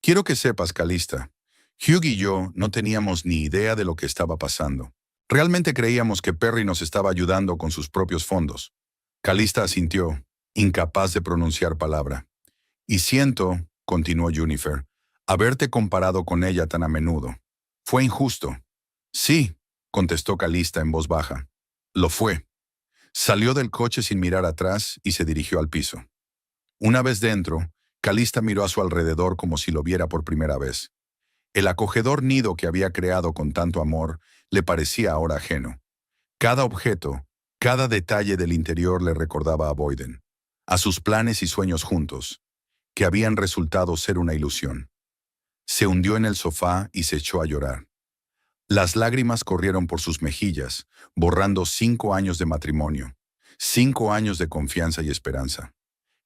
Quiero que sepas, Calista, Hugh y yo no teníamos ni idea de lo que estaba pasando. Realmente creíamos que Perry nos estaba ayudando con sus propios fondos. Calista asintió, incapaz de pronunciar palabra. Y siento, continuó Unifer, haberte comparado con ella tan a menudo. Fue injusto. Sí, contestó Calista en voz baja. Lo fue. Salió del coche sin mirar atrás y se dirigió al piso. Una vez dentro, Calista miró a su alrededor como si lo viera por primera vez. El acogedor nido que había creado con tanto amor le parecía ahora ajeno. Cada objeto, cada detalle del interior le recordaba a Boyden, a sus planes y sueños juntos, que habían resultado ser una ilusión. Se hundió en el sofá y se echó a llorar. Las lágrimas corrieron por sus mejillas, borrando 5 años de matrimonio, 5 años de confianza y esperanza.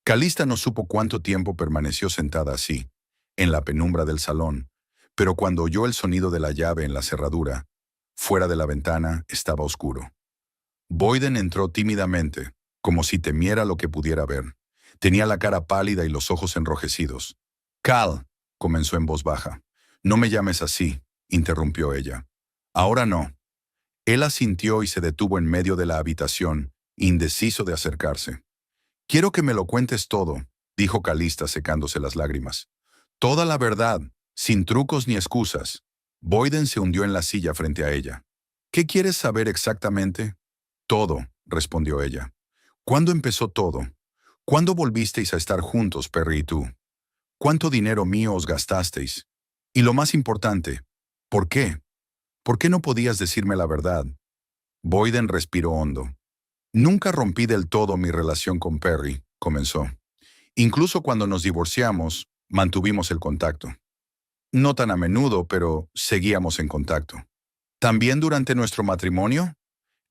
Calista no supo cuánto tiempo permaneció sentada así, en la penumbra del salón, pero cuando oyó el sonido de la llave en la cerradura, fuera de la ventana estaba oscuro. Boyden entró tímidamente, como si temiera lo que pudiera ver. Tenía la cara pálida y los ojos enrojecidos. «Cal», comenzó en voz baja. «No me llames así», interrumpió ella. «Ahora no». Él asintió y se detuvo en medio de la habitación, indeciso de acercarse. «Quiero que me lo cuentes todo», dijo Calista secándose las lágrimas. «Toda la verdad, sin trucos ni excusas». Boyden se hundió en la silla frente a ella. «¿Qué quieres saber exactamente?» «Todo», respondió ella. «¿Cuándo empezó todo? ¿Cuándo volvisteis a estar juntos, Perry y tú? ¿Cuánto dinero mío os gastasteis? Y lo más importante, ¿por qué? ¿Por qué no podías decirme la verdad? Boyden respiró hondo. Nunca rompí del todo mi relación con Perry, comenzó. Incluso cuando nos divorciamos, mantuvimos el contacto. No tan a menudo, pero seguíamos en contacto. También durante nuestro matrimonio,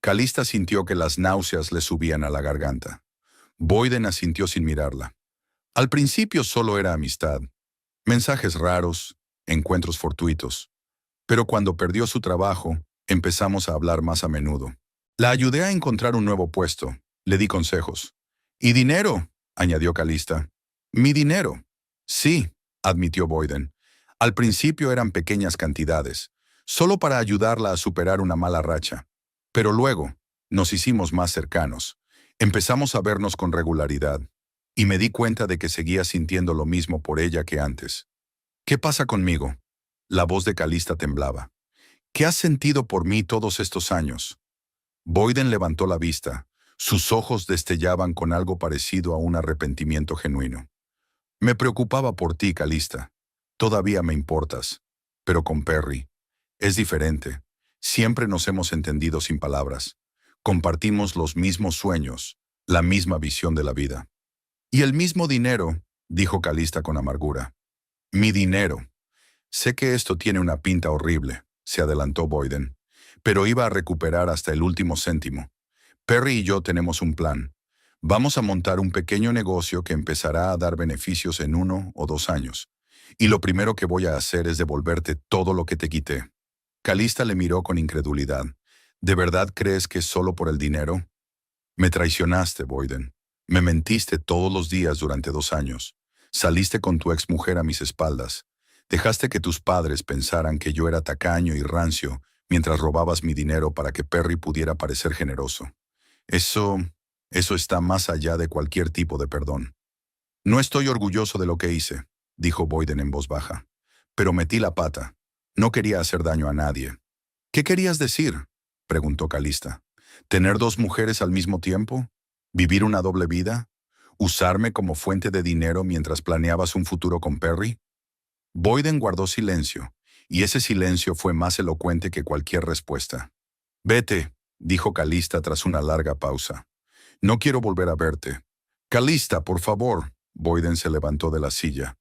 Calista sintió que las náuseas le subían a la garganta. Boyden asintió sin mirarla. Al principio solo era amistad, mensajes raros, encuentros fortuitos. Pero cuando perdió su trabajo, empezamos a hablar más a menudo. La ayudé a encontrar un nuevo puesto, le di consejos. ¿Y dinero?, añadió Calista. Mi dinero. Sí, admitió Boyden. Al principio eran pequeñas cantidades, solo para ayudarla a superar una mala racha. Pero luego, nos hicimos más cercanos. Empezamos a vernos con regularidad. Y me di cuenta de que seguía sintiendo lo mismo por ella que antes. ¿Qué pasa conmigo? La voz de Calista temblaba. ¿Qué has sentido por mí todos estos años? Boyden levantó la vista. Sus ojos destellaban con algo parecido a un arrepentimiento genuino. Me preocupaba por ti, Calista. Todavía me importas. Pero con Perry es diferente. Siempre nos hemos entendido sin palabras. Compartimos los mismos sueños, la misma visión de la vida. Y el mismo dinero, dijo Calista con amargura. Mi dinero. Sé que esto tiene una pinta horrible, se adelantó Boyden, pero iba a recuperar hasta el último céntimo. Perry y yo tenemos un plan. Vamos a montar un pequeño negocio que empezará a dar beneficios en 1 o 2 años. Y lo primero que voy a hacer es devolverte todo lo que te quité. Calista le miró con incredulidad. ¿De verdad crees que es solo por el dinero? Me traicionaste, Boyden. Me mentiste todos los días durante 2 años. Saliste con tu exmujer a mis espaldas. Dejaste que tus padres pensaran que yo era tacaño y rancio mientras robabas mi dinero para que Perry pudiera parecer generoso. Eso está más allá de cualquier tipo de perdón. No estoy orgulloso de lo que hice, dijo Boyden en voz baja. Pero metí la pata. No quería hacer daño a nadie. ¿Qué querías decir?, preguntó Calista. ¿Tener 2 mujeres al mismo tiempo? ¿Vivir una doble vida? ¿Usarme como fuente de dinero mientras planeabas un futuro con Perry? Boyden guardó silencio, y ese silencio fue más elocuente que cualquier respuesta. Vete, dijo Calista tras una larga pausa. No quiero volver a verte. Calista, por favor. Boyden se levantó de la silla.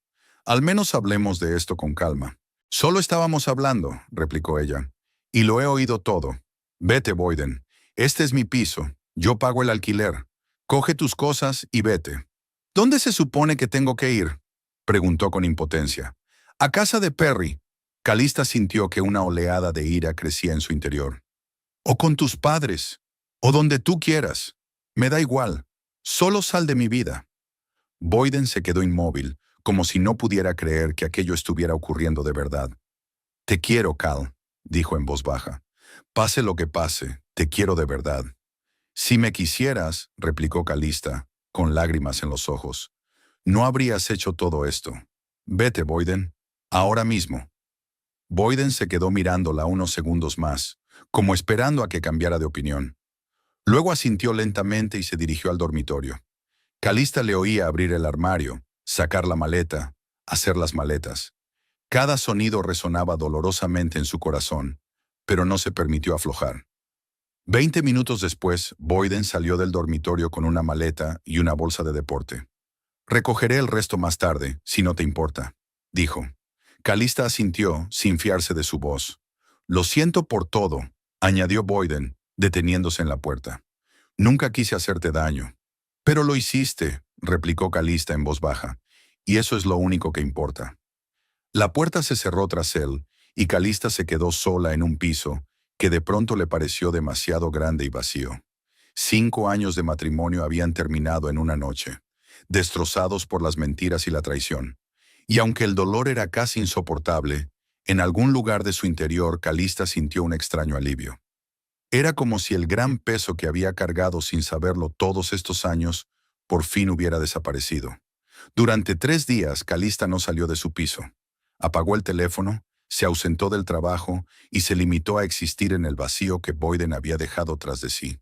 Al menos hablemos de esto con calma. Solo estábamos hablando, replicó ella. Y lo he oído todo. Vete, Boyden. Este es mi piso. Yo pago el alquiler. Coge tus cosas y vete. ¿Dónde se supone que tengo que ir?, preguntó con impotencia. A casa de Perry. Calista sintió que una oleada de ira crecía en su interior. O con tus padres. O donde tú quieras. Me da igual. Solo sal de mi vida. Boyden se quedó inmóvil, como si no pudiera creer que aquello estuviera ocurriendo de verdad. Te quiero, Cal, dijo en voz baja. Pase lo que pase, te quiero de verdad. Si me quisieras, replicó Calista, con lágrimas en los ojos, no habrías hecho todo esto. Vete, Boyden, ahora mismo. Boyden se quedó mirándola unos segundos más, como esperando a que cambiara de opinión. Luego asintió lentamente y se dirigió al dormitorio. Calista le oía abrir el armario, sacar la maleta, hacer las maletas. Cada sonido resonaba dolorosamente en su corazón, pero no se permitió aflojar. 20 minutos después, Boyden salió del dormitorio con una maleta y una bolsa de deporte. Recogeré el resto más tarde, si no te importa, dijo. Calista asintió, sin fiarse de su voz. Lo siento por todo, añadió Boyden, deteniéndose en la puerta. Nunca quise hacerte daño. Pero lo hiciste, replicó Calista en voz baja, y eso es lo único que importa. La puerta se cerró tras él, y Calista se quedó sola en un piso que de pronto le pareció demasiado grande y vacío. 5 años de matrimonio habían terminado en una noche, destrozados por las mentiras y la traición. Y aunque el dolor era casi insoportable, en algún lugar de su interior Calista sintió un extraño alivio. Era como si el gran peso que había cargado sin saberlo todos estos años por fin hubiera desaparecido. Durante 3 días Calista no salió de su piso. Apagó el teléfono, se ausentó del trabajo y se limitó a existir en el vacío que Boyden había dejado tras de sí.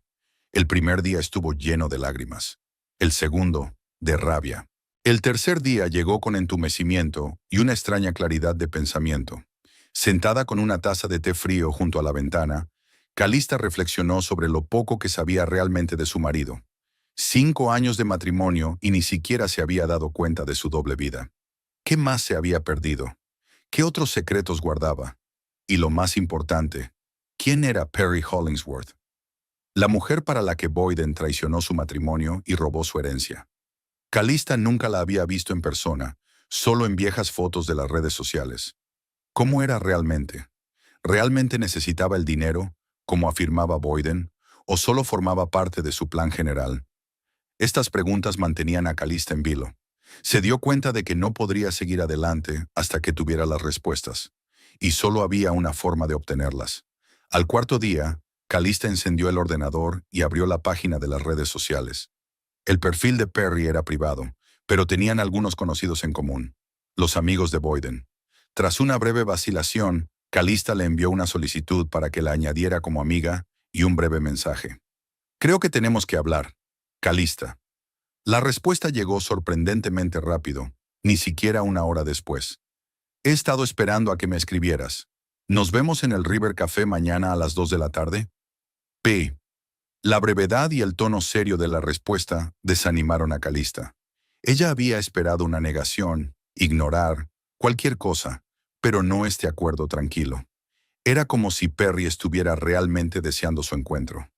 El primer día estuvo lleno de lágrimas. El segundo, de rabia. El tercer día llegó con entumecimiento y una extraña claridad de pensamiento. Sentada con una taza de té frío junto a la ventana, Calista reflexionó sobre lo poco que sabía realmente de su marido. 5 años de matrimonio y ni siquiera se había dado cuenta de su doble vida. ¿Qué más se había perdido? ¿Qué otros secretos guardaba? Y lo más importante, ¿quién era Perry Hollingsworth? La mujer para la que Boyden traicionó su matrimonio y robó su herencia. Calista nunca la había visto en persona, solo en viejas fotos de las redes sociales. ¿Cómo era realmente? ¿Realmente necesitaba el dinero, como afirmaba Boyden, o solo formaba parte de su plan general? Estas preguntas mantenían a Calista en vilo. Se dio cuenta de que no podría seguir adelante hasta que tuviera las respuestas, y solo había una forma de obtenerlas. Al cuarto día, Calista encendió el ordenador y abrió la página de las redes sociales. El perfil de Perry era privado, pero tenían algunos conocidos en común, los amigos de Boyden. Tras una breve vacilación, Calista le envió una solicitud para que la añadiera como amiga y un breve mensaje. Creo que tenemos que hablar. Calista. La respuesta llegó sorprendentemente rápido, ni siquiera una hora después. He estado esperando a que me escribieras. ¿Nos vemos en el River Café mañana a las 2 de la tarde? P. La brevedad y el tono serio de la respuesta desanimaron a Calista. Ella había esperado una negación, ignorar, cualquier cosa, pero no este acuerdo tranquilo. Era como si Perry estuviera realmente deseando su encuentro.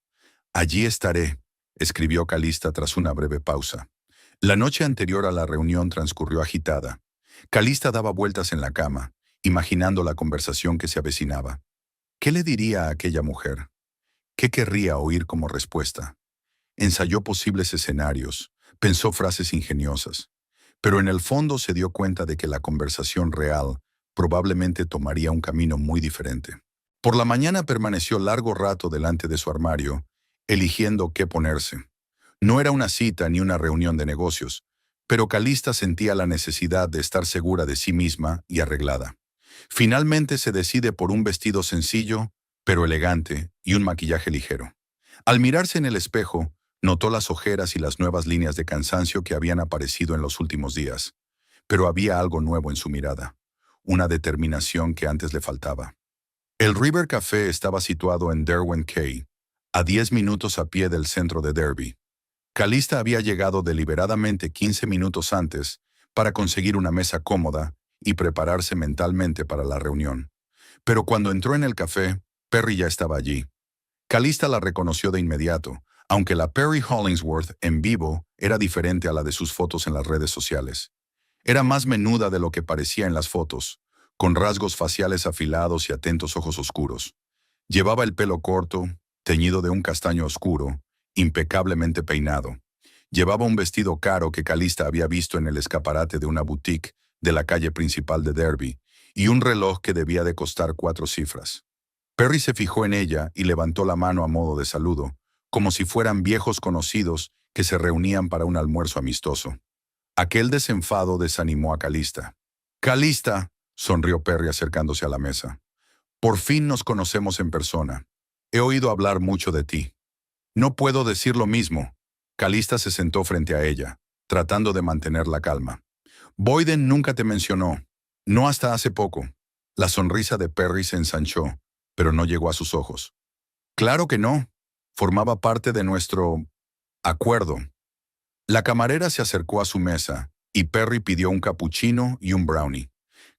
Allí estaré, escribió Calista tras una breve pausa. La noche anterior a la reunión transcurrió agitada. Calista daba vueltas en la cama, imaginando la conversación que se avecinaba. ¿Qué le diría a aquella mujer? ¿Qué querría oír como respuesta? Ensayó posibles escenarios, pensó frases ingeniosas, pero en el fondo se dio cuenta de que la conversación real probablemente tomaría un camino muy diferente. Por la mañana permaneció largo rato delante de su armario, eligiendo qué ponerse. No era una cita ni una reunión de negocios, pero Calista sentía la necesidad de estar segura de sí misma y arreglada. Finalmente se decide por un vestido sencillo, pero elegante, y un maquillaje ligero. Al mirarse en el espejo, notó las ojeras y las nuevas líneas de cansancio que habían aparecido en los últimos días. Pero había algo nuevo en su mirada, una determinación que antes le faltaba. El River Café estaba situado en Derwent Quay, a 10 minutos a pie del centro de Derby. Calista había llegado deliberadamente 15 minutos antes para conseguir una mesa cómoda y prepararse mentalmente para la reunión. Pero cuando entró en el café, Perry ya estaba allí. Calista la reconoció de inmediato, aunque la Perry Hollingsworth en vivo era diferente a la de sus fotos en las redes sociales. Era más menuda de lo que parecía en las fotos, con rasgos faciales afilados y atentos ojos oscuros. Llevaba el pelo corto, teñido de un castaño oscuro, impecablemente peinado. Llevaba un vestido caro que Calista había visto en el escaparate de una boutique de la calle principal de Derby, y un reloj que debía de costar 4 cifras. Perry se fijó en ella y levantó la mano a modo de saludo, como si fueran viejos conocidos que se reunían para un almuerzo amistoso. Aquel desenfado desanimó a Calista. «Calista», sonrió Perry acercándose a la mesa. «Por fin nos conocemos en persona. He oído hablar mucho de ti». «No puedo decir lo mismo». Calista se sentó frente a ella, tratando de mantener la calma. «Boyden nunca te mencionó. No hasta hace poco». La sonrisa de Perry se ensanchó, pero no llegó a sus ojos. «Claro que no. Formaba parte de nuestro acuerdo». La camarera se acercó a su mesa, y Perry pidió un capuchino y un brownie.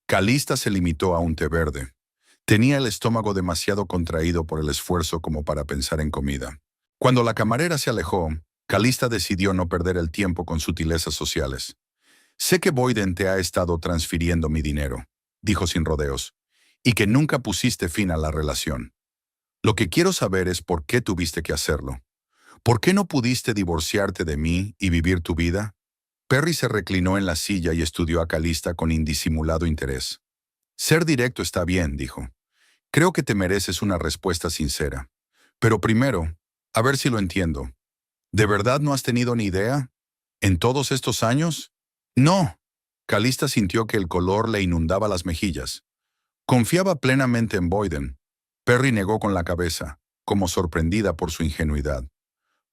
Calista se limitó a un té verde. Tenía el estómago demasiado contraído por el esfuerzo como para pensar en comida. Cuando la camarera se alejó, Calista decidió no perder el tiempo con sutilezas sociales. «Sé que Boyden te ha estado transfiriendo mi dinero», dijo sin rodeos, «y que nunca pusiste fin a la relación. Lo que quiero saber es por qué tuviste que hacerlo. ¿Por qué no pudiste divorciarte de mí y vivir tu vida?» Perry se reclinó en la silla y estudió a Calista con indisimulado interés. «Ser directo está bien», dijo. «Creo que te mereces una respuesta sincera. Pero primero, a ver si lo entiendo. ¿De verdad no has tenido ni idea? ¿En todos estos años?» «No». Calista sintió que el color le inundaba las mejillas. Confiaba plenamente en Boyden. Perry negó con la cabeza, como sorprendida por su ingenuidad.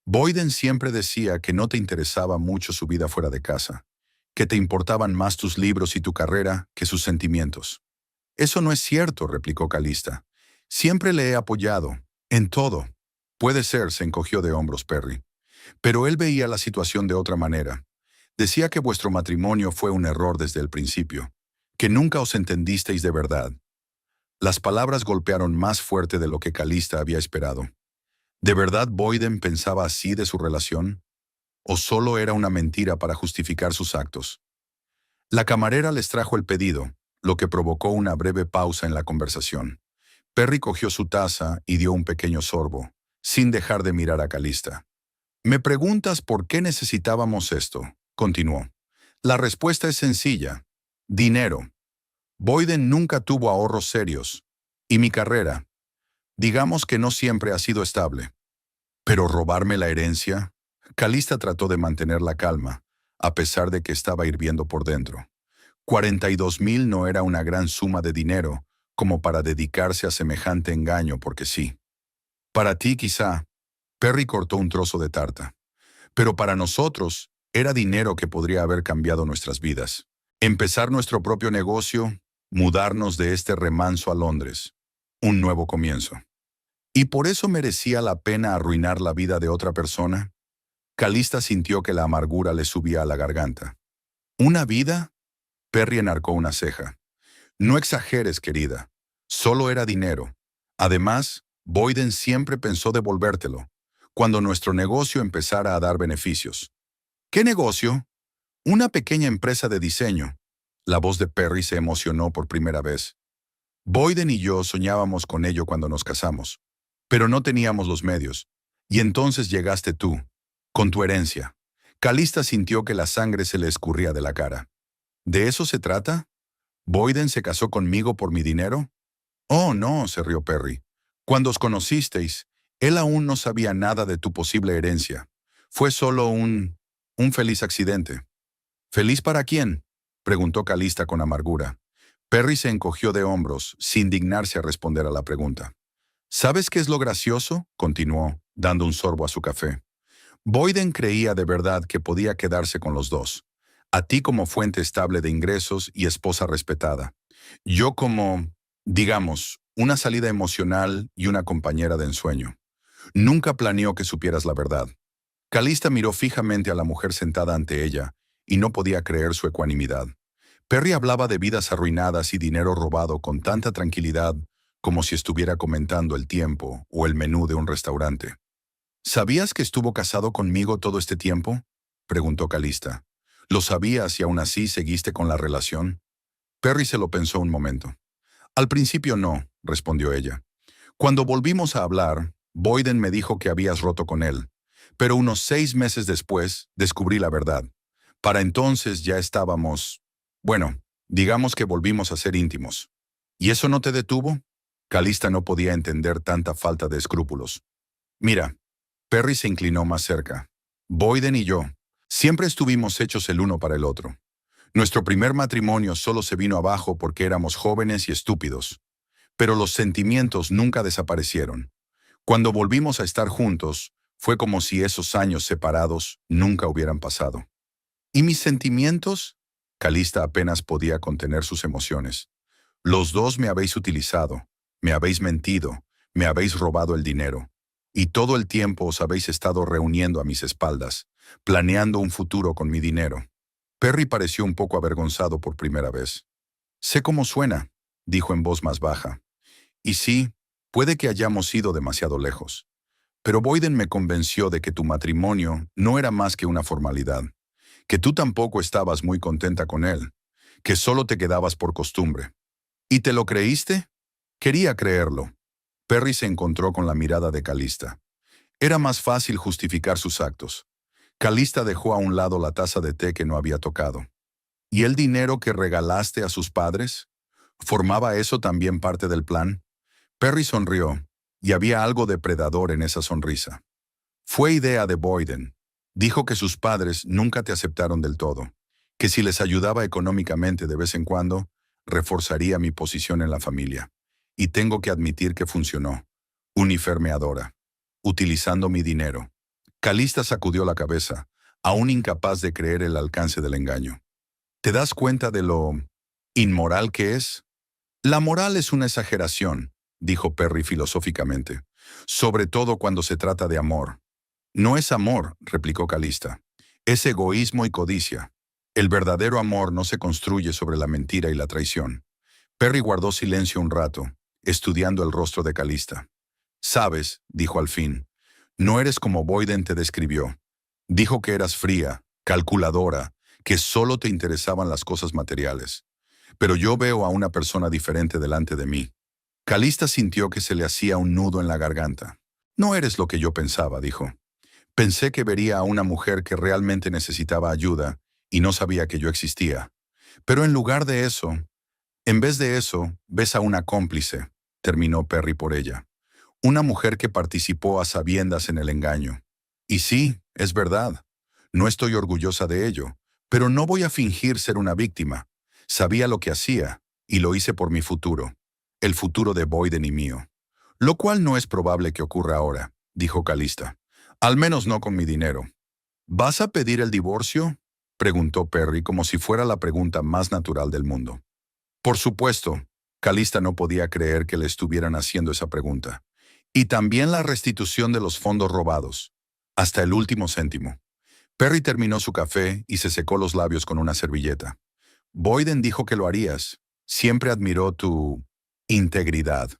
«Boyden siempre decía que no te interesaba mucho su vida fuera de casa, que te importaban más tus libros y tu carrera que sus sentimientos. Eso no es cierto, replicó Calista. Siempre le he apoyado, en todo. Puede ser, se encogió de hombros Perry. Pero él veía la situación de otra manera. Decía que vuestro matrimonio fue un error desde el principio, que nunca os entendisteis de verdad. Las palabras golpearon más fuerte de lo que Calista había esperado. ¿De verdad Boyden pensaba así de su relación? ¿O solo era una mentira para justificar sus actos? La camarera les trajo el pedido, lo que provocó una breve pausa en la conversación. Perry cogió su taza y dio un pequeño sorbo, sin dejar de mirar a Calista. «Me preguntas por qué necesitábamos esto», continuó. «La respuesta es sencilla. Dinero. Boyden nunca tuvo ahorros serios. Y mi carrera, digamos que no siempre ha sido estable. ¿Pero robarme la herencia?». Calista trató de mantener la calma, a pesar de que estaba hirviendo por dentro. 42,000 no era una gran suma de dinero como para dedicarse a semejante engaño porque sí. Para ti quizá, Perry cortó un trozo de tarta. Pero para nosotros, era dinero que podría haber cambiado nuestras vidas. Empezar nuestro propio negocio, mudarnos de este remanso a Londres. Un nuevo comienzo. ¿Y por eso merecía la pena arruinar la vida de otra persona? Calista sintió que la amargura le subía a la garganta. ¿Una vida? Perry enarcó una ceja. No exageres, querida. Solo era dinero. Además, Boyden siempre pensó devolvértelo, cuando nuestro negocio empezara a dar beneficios. ¿Qué negocio? Una pequeña empresa de diseño. La voz de Perry se emocionó por primera vez. Boyden y yo soñábamos con ello cuando nos casamos, pero no teníamos los medios. Y entonces llegaste tú, con tu herencia. Calista sintió que la sangre se le escurría de la cara. ¿De eso se trata? ¿Boyden se casó conmigo por mi dinero? Oh, no, se rió Perry. Cuando os conocisteis, él aún no sabía nada de tu posible herencia. Fue solo un feliz accidente. ¿Feliz para quién?, preguntó Calista con amargura. Perry se encogió de hombros, sin dignarse a responder a la pregunta. ¿Sabes qué es lo gracioso?, continuó, dando un sorbo a su café. Boyden creía de verdad que podía quedarse con los dos. A ti como fuente estable de ingresos y esposa respetada. Yo como, digamos, una salida emocional y una compañera de ensueño. Nunca planeó que supieras la verdad. Calista miró fijamente a la mujer sentada ante ella y no podía creer su ecuanimidad. Perry hablaba de vidas arruinadas y dinero robado con tanta tranquilidad como si estuviera comentando el tiempo o el menú de un restaurante. ¿Sabías que estuvo casado conmigo todo este tiempo?, preguntó Calista. ¿Lo sabías y aún así seguiste con la relación? Perry se lo pensó un momento. Al principio no, respondió ella. Cuando volvimos a hablar, Boyden me dijo que habías roto con él, pero unos 6 meses después descubrí la verdad. Para entonces ya estábamos, bueno, digamos que volvimos a ser íntimos. ¿Y eso no te detuvo? Calista no podía entender tanta falta de escrúpulos. Mira, Perry se inclinó más cerca. Boyden y yo siempre estuvimos hechos el uno para el otro. Nuestro primer matrimonio solo se vino abajo porque éramos jóvenes y estúpidos. Pero los sentimientos nunca desaparecieron. Cuando volvimos a estar juntos, fue como si esos años separados nunca hubieran pasado. ¿Y mis sentimientos? Calista apenas podía contener sus emociones. Los dos me habéis utilizado, me habéis mentido, me habéis robado el dinero. Y todo el tiempo os habéis estado reuniendo a mis espaldas, planeando un futuro con mi dinero. Perry pareció un poco avergonzado por primera vez. Sé cómo suena, dijo en voz más baja. Y sí, puede que hayamos ido demasiado lejos. Pero Boyden me convenció de que tu matrimonio no era más que una formalidad, que tú tampoco estabas muy contenta con él, que solo te quedabas por costumbre. ¿Y te lo creíste? Quería creerlo. Perry se encontró con la mirada de Calista. Era más fácil justificar sus actos. Calista dejó a un lado la taza de té que no había tocado. ¿Y el dinero que regalaste a sus padres? ¿Formaba eso también parte del plan? Perry sonrió, y había algo depredador en esa sonrisa. Fue idea de Boyden. Dijo que sus padres nunca te aceptaron del todo, que si les ayudaba económicamente de vez en cuando, reforzaría mi posición en la familia. Y tengo que admitir que funcionó. Uniformeadora. Utilizando mi dinero. Calista sacudió la cabeza, aún incapaz de creer el alcance del engaño. ¿Te das cuenta de lo inmoral que es? La moral es una exageración, dijo Perry filosóficamente, sobre todo cuando se trata de amor. No es amor, replicó Calista. Es egoísmo y codicia. El verdadero amor no se construye sobre la mentira y la traición. Perry guardó silencio un rato, estudiando el rostro de Calista. Sabes, dijo al fin, no eres como Boyden te describió. Dijo que eras fría, calculadora, que solo te interesaban las cosas materiales. Pero yo veo a una persona diferente delante de mí. Calista sintió que se le hacía un nudo en la garganta. No eres lo que yo pensaba, dijo. Pensé que vería a una mujer que realmente necesitaba ayuda y no sabía que yo existía. Pero en vez de eso, ves a una cómplice, terminó Perry por ella. Una mujer que participó a sabiendas en el engaño. Y sí, es verdad. No estoy orgullosa de ello, pero no voy a fingir ser una víctima. Sabía lo que hacía, y lo hice por mi futuro. El futuro de Boyden y mío. Lo cual no es probable que ocurra ahora, dijo Calista. Al menos no con mi dinero. ¿Vas a pedir el divorcio? Preguntó Perry como si fuera la pregunta más natural del mundo. Por supuesto, Calista no podía creer que le estuvieran haciendo esa pregunta. Y también la restitución de los fondos robados, hasta el último céntimo. Perry terminó su café y se secó los labios con una servilleta. Boyden dijo que lo harías. Siempre admiró tu integridad.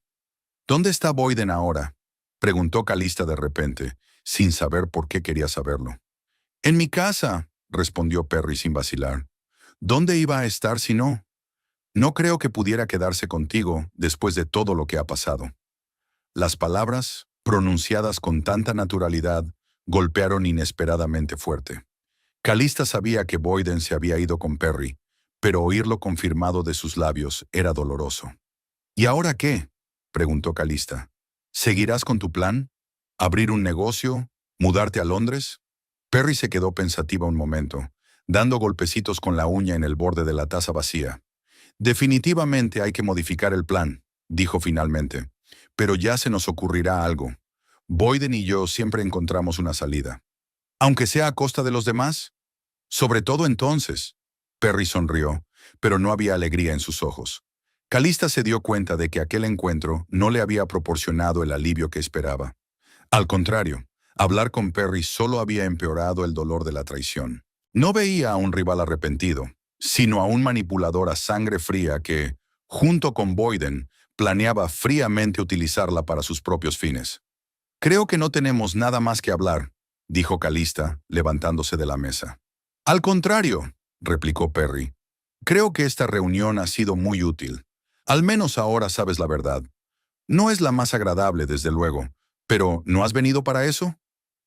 ¿Dónde está Boyden ahora? Preguntó Calista de repente, sin saber por qué quería saberlo. En mi casa, respondió Perry sin vacilar. ¿Dónde iba a estar si no? No creo que pudiera quedarse contigo después de todo lo que ha pasado. Las palabras, pronunciadas con tanta naturalidad, golpearon inesperadamente fuerte. Calista sabía que Boyden se había ido con Perry, pero oírlo confirmado de sus labios era doloroso. ¿Y ahora qué? Preguntó Calista. ¿Seguirás con tu plan? ¿Abrir un negocio? ¿Mudarte a Londres? Perry se quedó pensativa un momento, dando golpecitos con la uña en el borde de la taza vacía. Definitivamente hay que modificar el plan, dijo finalmente. Pero ya se nos ocurrirá algo. Boyden y yo siempre encontramos una salida. Aunque sea a costa de los demás. Sobre todo entonces. Perry sonrió, pero no había alegría en sus ojos. Calista se dio cuenta de que aquel encuentro no le había proporcionado el alivio que esperaba. Al contrario, hablar con Perry solo había empeorado el dolor de la traición. No veía a un rival arrepentido, sino a un manipulador a sangre fría que, junto con Boyden, planeaba fríamente utilizarla para sus propios fines. Creo que no tenemos nada más que hablar, dijo Calista, levantándose de la mesa. Al contrario, replicó Perry. Creo que esta reunión ha sido muy útil. Al menos ahora sabes la verdad. No es la más agradable, desde luego, pero ¿no has venido para eso?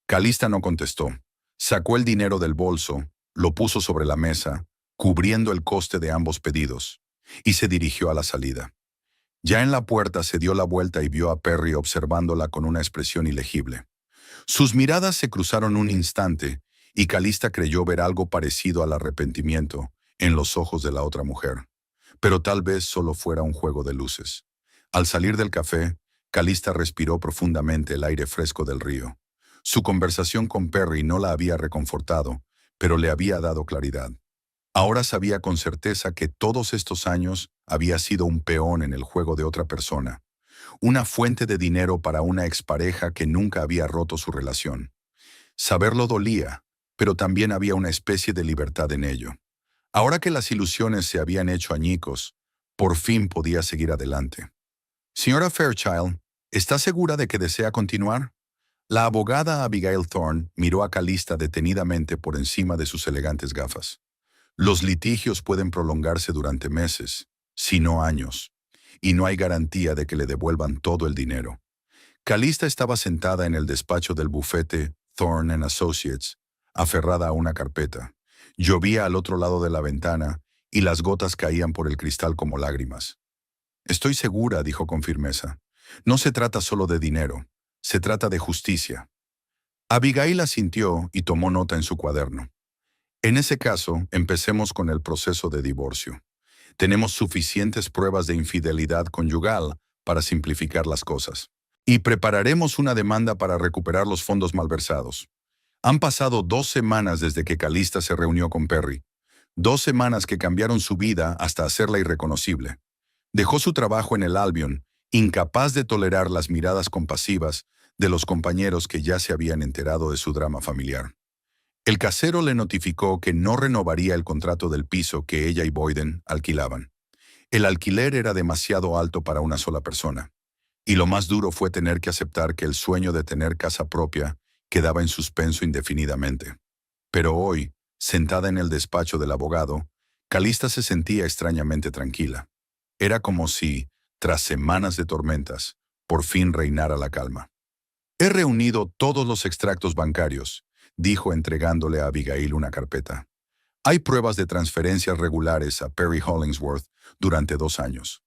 Calista no contestó. Sacó el dinero del bolso, lo puso sobre la mesa, cubriendo el coste de ambos pedidos, y se dirigió a la salida. Ya en la puerta se dio la vuelta y vio a Perry observándola con una expresión ilegible. Sus miradas se cruzaron un instante y Calista creyó ver algo parecido al arrepentimiento en los ojos de la otra mujer. Pero tal vez solo fuera un juego de luces. Al salir del café, Calista respiró profundamente el aire fresco del río. Su conversación con Perry no la había reconfortado, pero le había dado claridad. Ahora sabía con certeza que todos estos años había sido un peón en el juego de otra persona, una fuente de dinero para una expareja que nunca había roto su relación. Saberlo dolía, pero también había una especie de libertad en ello. Ahora que las ilusiones se habían hecho añicos, por fin podía seguir adelante. Señora Fairchild, ¿está segura de que desea continuar? La abogada Abigail Thorne miró a Calista detenidamente por encima de sus elegantes gafas. Los litigios pueden prolongarse durante meses, si no años, y no hay garantía de que le devuelvan todo el dinero. Calista estaba sentada en el despacho del bufete Thorne and Associates, aferrada a una carpeta. Llovía al otro lado de la ventana y las gotas caían por el cristal como lágrimas. Estoy segura, dijo con firmeza. No se trata solo de dinero, se trata de justicia. Abigail asintió y tomó nota en su cuaderno. En ese caso, empecemos con el proceso de divorcio. Tenemos suficientes pruebas de infidelidad conyugal para simplificar las cosas. Y prepararemos una demanda para recuperar los fondos malversados. Han pasado 2 semanas desde que Calista se reunió con Perry. 2 semanas que cambiaron su vida hasta hacerla irreconocible. Dejó su trabajo en el Albion, incapaz de tolerar las miradas compasivas de los compañeros que ya se habían enterado de su drama familiar. El casero le notificó que no renovaría el contrato del piso que ella y Boyden alquilaban. El alquiler era demasiado alto para una sola persona. Y lo más duro fue tener que aceptar que el sueño de tener casa propia quedaba en suspenso indefinidamente. Pero hoy, sentada en el despacho del abogado, Calista se sentía extrañamente tranquila. Era como si, tras semanas de tormentas, por fin reinara la calma. «He reunido todos los extractos bancarios», dijo entregándole a Abigail una carpeta. «Hay pruebas de transferencias regulares a Perry Hollingsworth durante 2 años,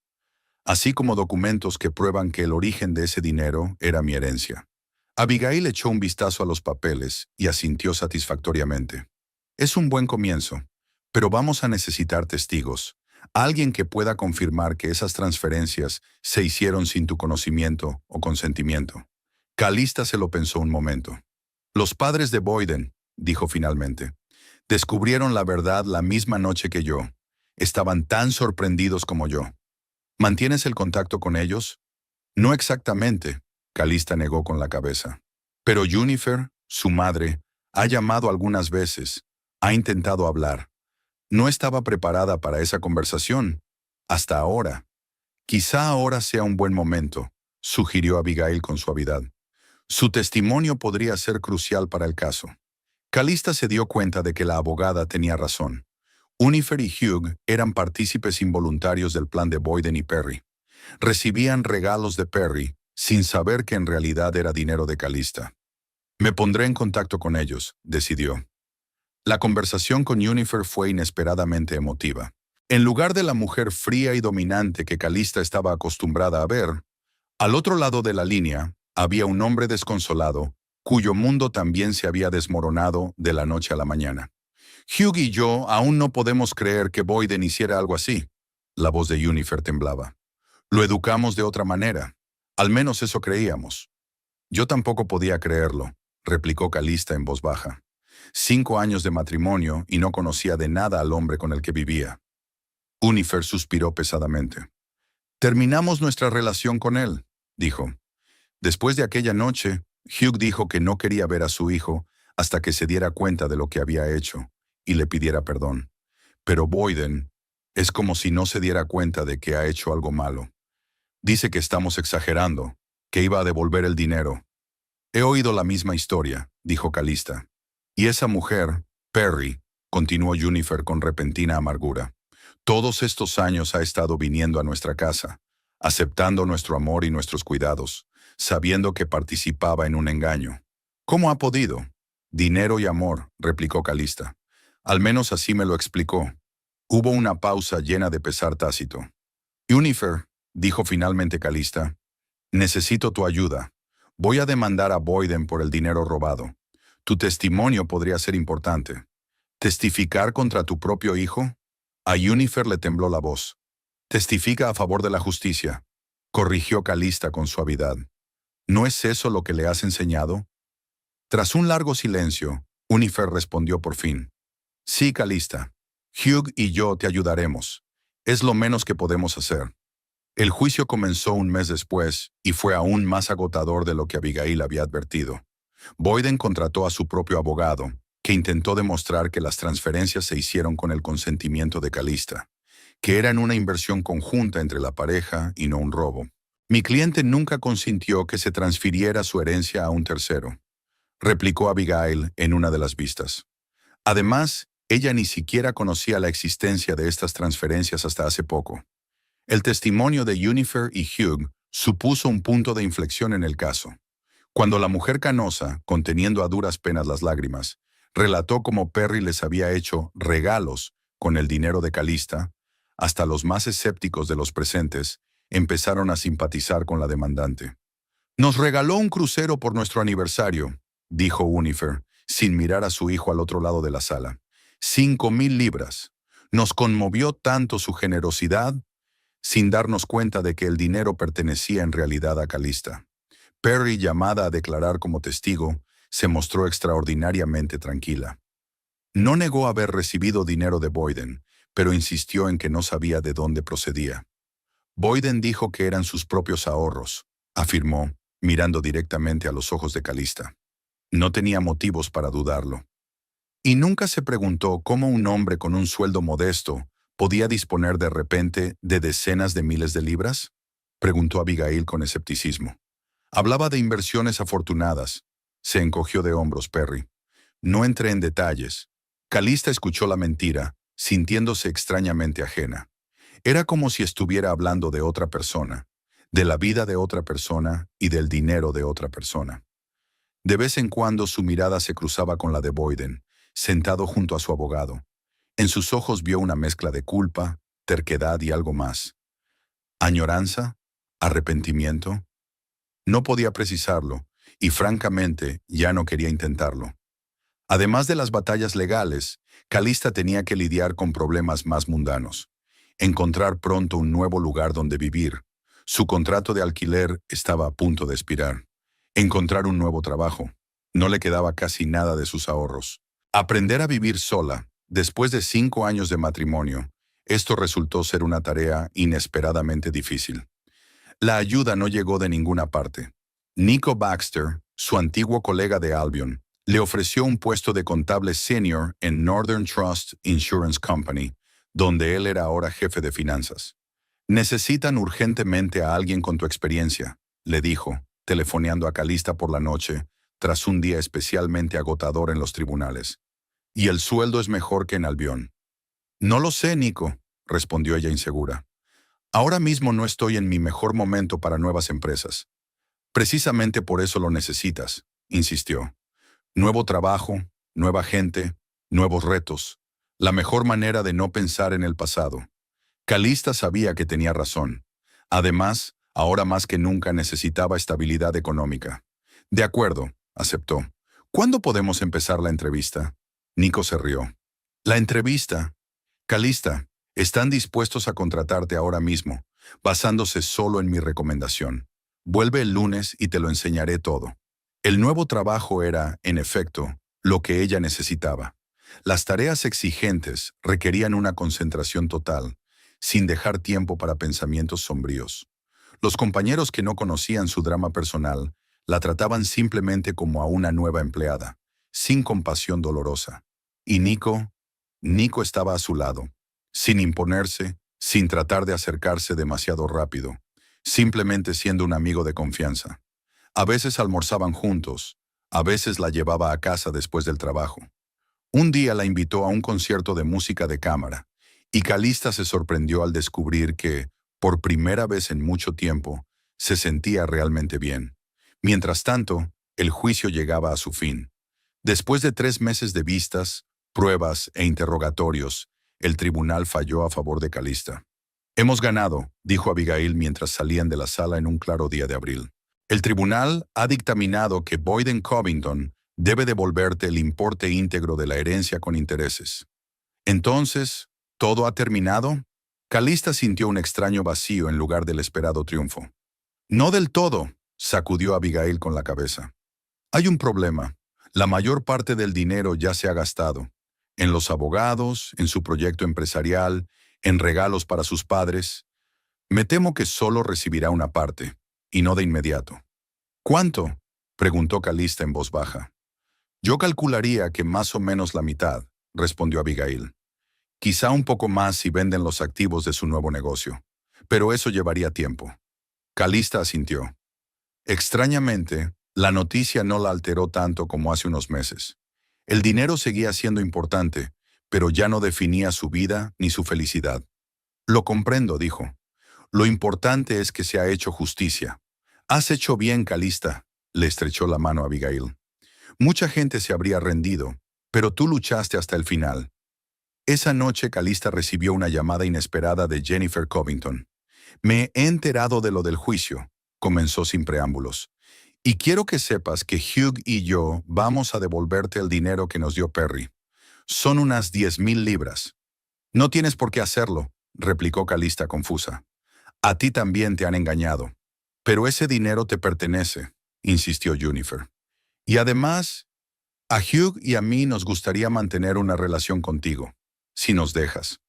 así como documentos que prueban que el origen de ese dinero era mi herencia». Abigail echó un vistazo a los papeles y asintió satisfactoriamente. «Es un buen comienzo, pero vamos a necesitar testigos. Alguien que pueda confirmar que esas transferencias se hicieron sin tu conocimiento o consentimiento». Calista se lo pensó un momento. «Los padres de Boyden», dijo finalmente, «descubrieron la verdad la misma noche que yo. Estaban tan sorprendidos como yo». «¿Mantienes el contacto con ellos?» «No exactamente», Calista negó con la cabeza. «Pero Jennifer, su madre, ha llamado algunas veces, ha intentado hablar. No estaba preparada para esa conversación. Hasta ahora. Quizá ahora sea un buen momento», sugirió Abigail con suavidad. «Su testimonio podría ser crucial para el caso». Calista se dio cuenta de que la abogada tenía razón. Jennifer y Hugh eran partícipes involuntarios del plan de Boyden y Perry. Recibían regalos de Perry sin saber que en realidad era dinero de Calista. «Me pondré en contacto con ellos», decidió. La conversación con Jennifer fue inesperadamente emotiva. En lugar de la mujer fría y dominante que Calista estaba acostumbrada a ver, al otro lado de la línea había un hombre desconsolado, cuyo mundo también se había desmoronado de la noche a la mañana. «Hugh y yo aún no podemos creer que Boyden hiciera algo así». La voz de Jennifer temblaba. «Lo educamos de otra manera. Al menos eso creíamos». «Yo tampoco podía creerlo», replicó Calista en voz baja. 5 años de matrimonio y no conocía de nada al hombre con el que vivía. Jennifer suspiró pesadamente. «Terminamos nuestra relación con él», dijo. Después de aquella noche, Hugh dijo que no quería ver a su hijo hasta que se diera cuenta de lo que había hecho y le pidiera perdón. Pero Boyden es como si no se diera cuenta de que ha hecho algo malo. Dice que estamos exagerando, que iba a devolver el dinero. «He oído la misma historia», dijo Calista. «Y esa mujer, Perry», continuó Jennifer con repentina amargura, «todos estos años ha estado viniendo a nuestra casa, aceptando nuestro amor y nuestros cuidados, sabiendo que participaba en un engaño. ¿Cómo ha podido?» «Dinero y amor», replicó Calista. «Al menos así me lo explicó». Hubo una pausa llena de pesar tácito. «Jennifer», dijo finalmente Calista, «necesito tu ayuda. Voy a demandar a Boyden por el dinero robado. Tu testimonio podría ser importante». «¿Testificar contra tu propio hijo?» A Jennifer le tembló la voz. «Testifica a favor de la justicia», corrigió Calista con suavidad. «¿No es eso lo que le has enseñado?» Tras un largo silencio, Jennifer respondió por fin. «Sí, Calista. Hugh y yo te ayudaremos. Es lo menos que podemos hacer». El juicio comenzó un mes después y fue aún más agotador de lo que Abigail había advertido. Boyden contrató a su propio abogado, que intentó demostrar que las transferencias se hicieron con el consentimiento de Calista, que eran una inversión conjunta entre la pareja y no un robo. «Mi cliente nunca consintió que se transfiriera su herencia a un tercero», replicó Abigail en una de las vistas. Además, ella ni siquiera conocía la existencia de estas transferencias hasta hace poco. El testimonio de Jennifer y Hugh supuso un punto de inflexión en el caso. Cuando la mujer canosa, conteniendo a duras penas las lágrimas, relató cómo Perry les había hecho regalos con el dinero de Calista, hasta los más escépticos de los presentes empezaron a simpatizar con la demandante. «Nos regaló un crucero por nuestro aniversario», dijo Jennifer, sin mirar a su hijo al otro lado de la sala. 5,000 libras. Nos conmovió tanto su generosidad, sin darnos cuenta de que el dinero pertenecía en realidad a Calista. Perry, llamada a declarar como testigo, se mostró extraordinariamente tranquila. No negó haber recibido dinero de Boyden, pero insistió en que no sabía de dónde procedía. Boyden dijo que eran sus propios ahorros, afirmó, mirando directamente a los ojos de Calista. No tenía motivos para dudarlo. ¿Y nunca se preguntó cómo un hombre con un sueldo modesto podía disponer de repente de decenas de miles de libras? Preguntó Abigail con escepticismo. Hablaba de inversiones afortunadas. Se encogió de hombros Perry. No entré en detalles. Calista escuchó la mentira, sintiéndose extrañamente ajena. Era como si estuviera hablando de otra persona, de la vida de otra persona y del dinero de otra persona. De vez en cuando su mirada se cruzaba con la de Boyden, sentado junto a su abogado. En sus ojos vio una mezcla de culpa, terquedad y algo más. ¿Añoranza? ¿Arrepentimiento? No podía precisarlo, y francamente ya no quería intentarlo. Además de las batallas legales, Calista tenía que lidiar con problemas más mundanos. Encontrar pronto un nuevo lugar donde vivir. Su contrato de alquiler estaba a punto de expirar. Encontrar un nuevo trabajo. No le quedaba casi nada de sus ahorros. Aprender a vivir sola, después de 5 años de matrimonio, esto resultó ser una tarea inesperadamente difícil. La ayuda no llegó de ninguna parte. Nico Baxter, su antiguo colega de Albion, le ofreció un puesto de contable senior en Northern Trust Insurance Company, donde él era ahora jefe de finanzas. «Necesitan urgentemente a alguien con tu experiencia», le dijo, telefoneando a Calista por la noche, tras un día especialmente agotador en los tribunales. «Y el sueldo es mejor que en Albion». «No lo sé, Nico», respondió ella insegura. «Ahora mismo no estoy en mi mejor momento para nuevas empresas». «Precisamente por eso lo necesitas», insistió. «Nuevo trabajo, nueva gente, nuevos retos. La mejor manera de no pensar en el pasado». Calista sabía que tenía razón. Además, ahora más que nunca necesitaba estabilidad económica. «De acuerdo», aceptó. «¿Cuándo podemos empezar la entrevista?» Nico se rió. «La entrevista. Calista, están dispuestos a contratarte ahora mismo, basándose solo en mi recomendación. Vuelve el lunes y te lo enseñaré todo». El nuevo trabajo era, en efecto, lo que ella necesitaba. Las tareas exigentes requerían una concentración total, sin dejar tiempo para pensamientos sombríos. Los compañeros que no conocían su drama personal la trataban simplemente como a una nueva empleada, sin compasión dolorosa. Y Nico estaba a su lado, sin imponerse, sin tratar de acercarse demasiado rápido, simplemente siendo un amigo de confianza. A veces almorzaban juntos, a veces la llevaba a casa después del trabajo. Un día la invitó a un concierto de música de cámara, y Calista se sorprendió al descubrir que, por primera vez en mucho tiempo, se sentía realmente bien. Mientras tanto, el juicio llegaba a su fin. Después de 3 meses de vistas, pruebas e interrogatorios, el tribunal falló a favor de Calista. «Hemos ganado», dijo Abigail mientras salían de la sala en un claro día de abril. «El tribunal ha dictaminado que Boyden Covington debe devolverte el importe íntegro de la herencia con intereses». «Entonces, ¿todo ha terminado?» Calista sintió un extraño vacío en lugar del esperado triunfo. «No del todo», sacudió Abigail con la cabeza. «Hay un problema. La mayor parte del dinero ya se ha gastado. En los abogados, en su proyecto empresarial, en regalos para sus padres. Me temo que solo recibirá una parte, y no de inmediato». «¿Cuánto?», preguntó Calista en voz baja. «Yo calcularía que más o menos la mitad», respondió Abigail. «Quizá un poco más si venden los activos de su nuevo negocio, pero eso llevaría tiempo». Calista asintió. Extrañamente, la noticia no la alteró tanto como hace unos meses. El dinero seguía siendo importante, pero ya no definía su vida ni su felicidad. «Lo comprendo», dijo. «Lo importante es que se ha hecho justicia». «Has hecho bien, Calista», le estrechó la mano a Abigail. «Mucha gente se habría rendido, pero tú luchaste hasta el final». Esa noche Calista recibió una llamada inesperada de Jennifer Covington. «Me he enterado de lo del juicio», comenzó sin preámbulos. «Y quiero que sepas que Hugh y yo vamos a devolverte el dinero que nos dio Perry. Son unas 10,000 libras». «No tienes por qué hacerlo», replicó Calista confusa. «A ti también te han engañado». «Pero ese dinero te pertenece», insistió Jennifer. «Y además, A Hugh y a mí nos gustaría mantener una relación contigo, si nos dejas.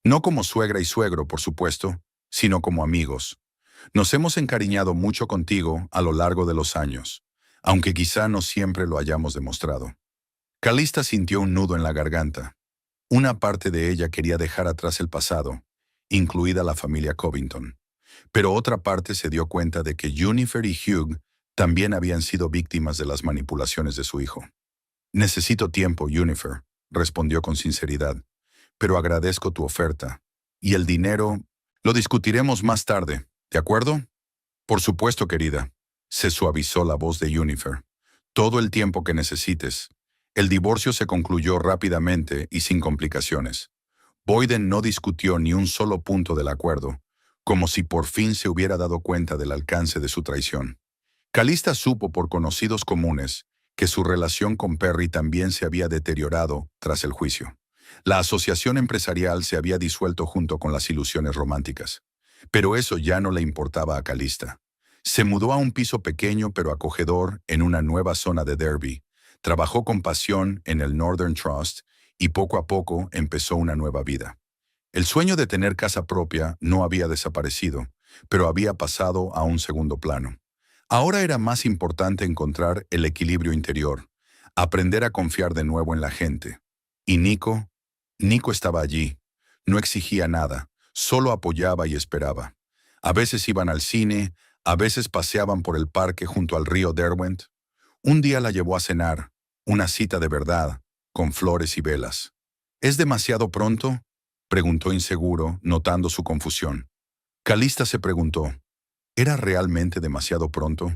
No como suegra y suegro, por supuesto, sino como amigos. Nos hemos encariñado mucho contigo a lo largo de los años, aunque quizá no siempre lo hayamos demostrado. Calista sintió un nudo en la garganta. Una parte de ella quería dejar atrás el pasado, incluida la familia Covington. Pero otra parte se dio cuenta de que Jennifer y Hugh también habían sido víctimas de las manipulaciones de su hijo. Necesito tiempo, Jennifer, respondió con sinceridad, pero agradezco tu oferta. Y el dinero lo discutiremos más tarde, ¿de acuerdo? Por supuesto, querida. Se suavizó la voz de Jennifer. Todo el tiempo que necesites. El divorcio se concluyó rápidamente y sin complicaciones. Boyden no discutió ni un solo punto del acuerdo, como si por fin se hubiera dado cuenta del alcance de su traición. Calista supo por conocidos comunes que su relación con Perry también se había deteriorado tras el juicio. La asociación empresarial se había disuelto junto con las ilusiones románticas. Pero eso ya no le importaba a Calista. Se mudó a un piso pequeño pero acogedor en una nueva zona de Derby. Trabajó con pasión en el Northern Trust y poco a poco empezó una nueva vida. El sueño de tener casa propia no había desaparecido, pero había pasado a un segundo plano. Ahora era más importante encontrar el equilibrio interior, aprender a confiar de nuevo en la gente. Y Nico estaba allí. No exigía nada, solo apoyaba y esperaba. A veces iban al cine, a veces paseaban por el parque junto al río Derwent. Un día la llevó a cenar, una cita de verdad, con flores y velas. ¿Es demasiado pronto?, preguntó inseguro, notando su confusión. Calista se preguntó, ¿era realmente demasiado pronto?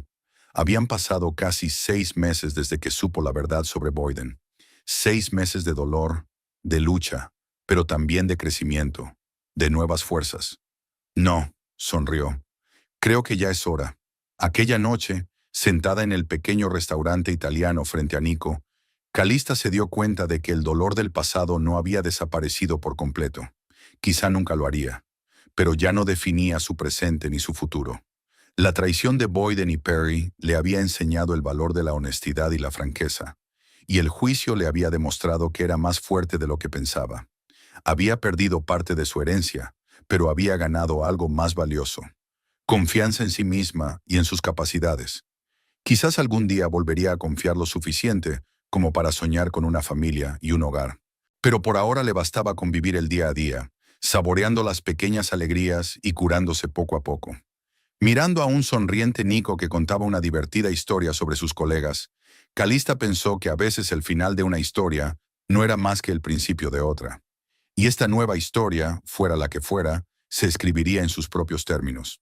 Habían pasado casi 6 meses desde que supo la verdad sobre Boyden. 6 meses de dolor, de lucha, pero también de crecimiento, de nuevas fuerzas. No, sonrió. Creo que ya es hora. Aquella noche, sentada en el pequeño restaurante italiano frente a Nico, Calista se dio cuenta de que el dolor del pasado no había desaparecido por completo. Quizá nunca lo haría, pero ya no definía su presente ni su futuro. La traición de Boyden y Perry le había enseñado el valor de la honestidad y la franqueza, y el juicio le había demostrado que era más fuerte de lo que pensaba. Había perdido parte de su herencia, pero había ganado algo más valioso: confianza en sí misma y en sus capacidades. Quizás algún día volvería a confiar lo suficiente como para soñar con una familia y un hogar. Pero por ahora le bastaba convivir el día a día, saboreando las pequeñas alegrías y curándose poco a poco. Mirando a un sonriente Nico que contaba una divertida historia sobre sus colegas, Calista pensó que a veces el final de una historia no era más que el principio de otra. Y esta nueva historia, fuera la que fuera, se escribiría en sus propios términos.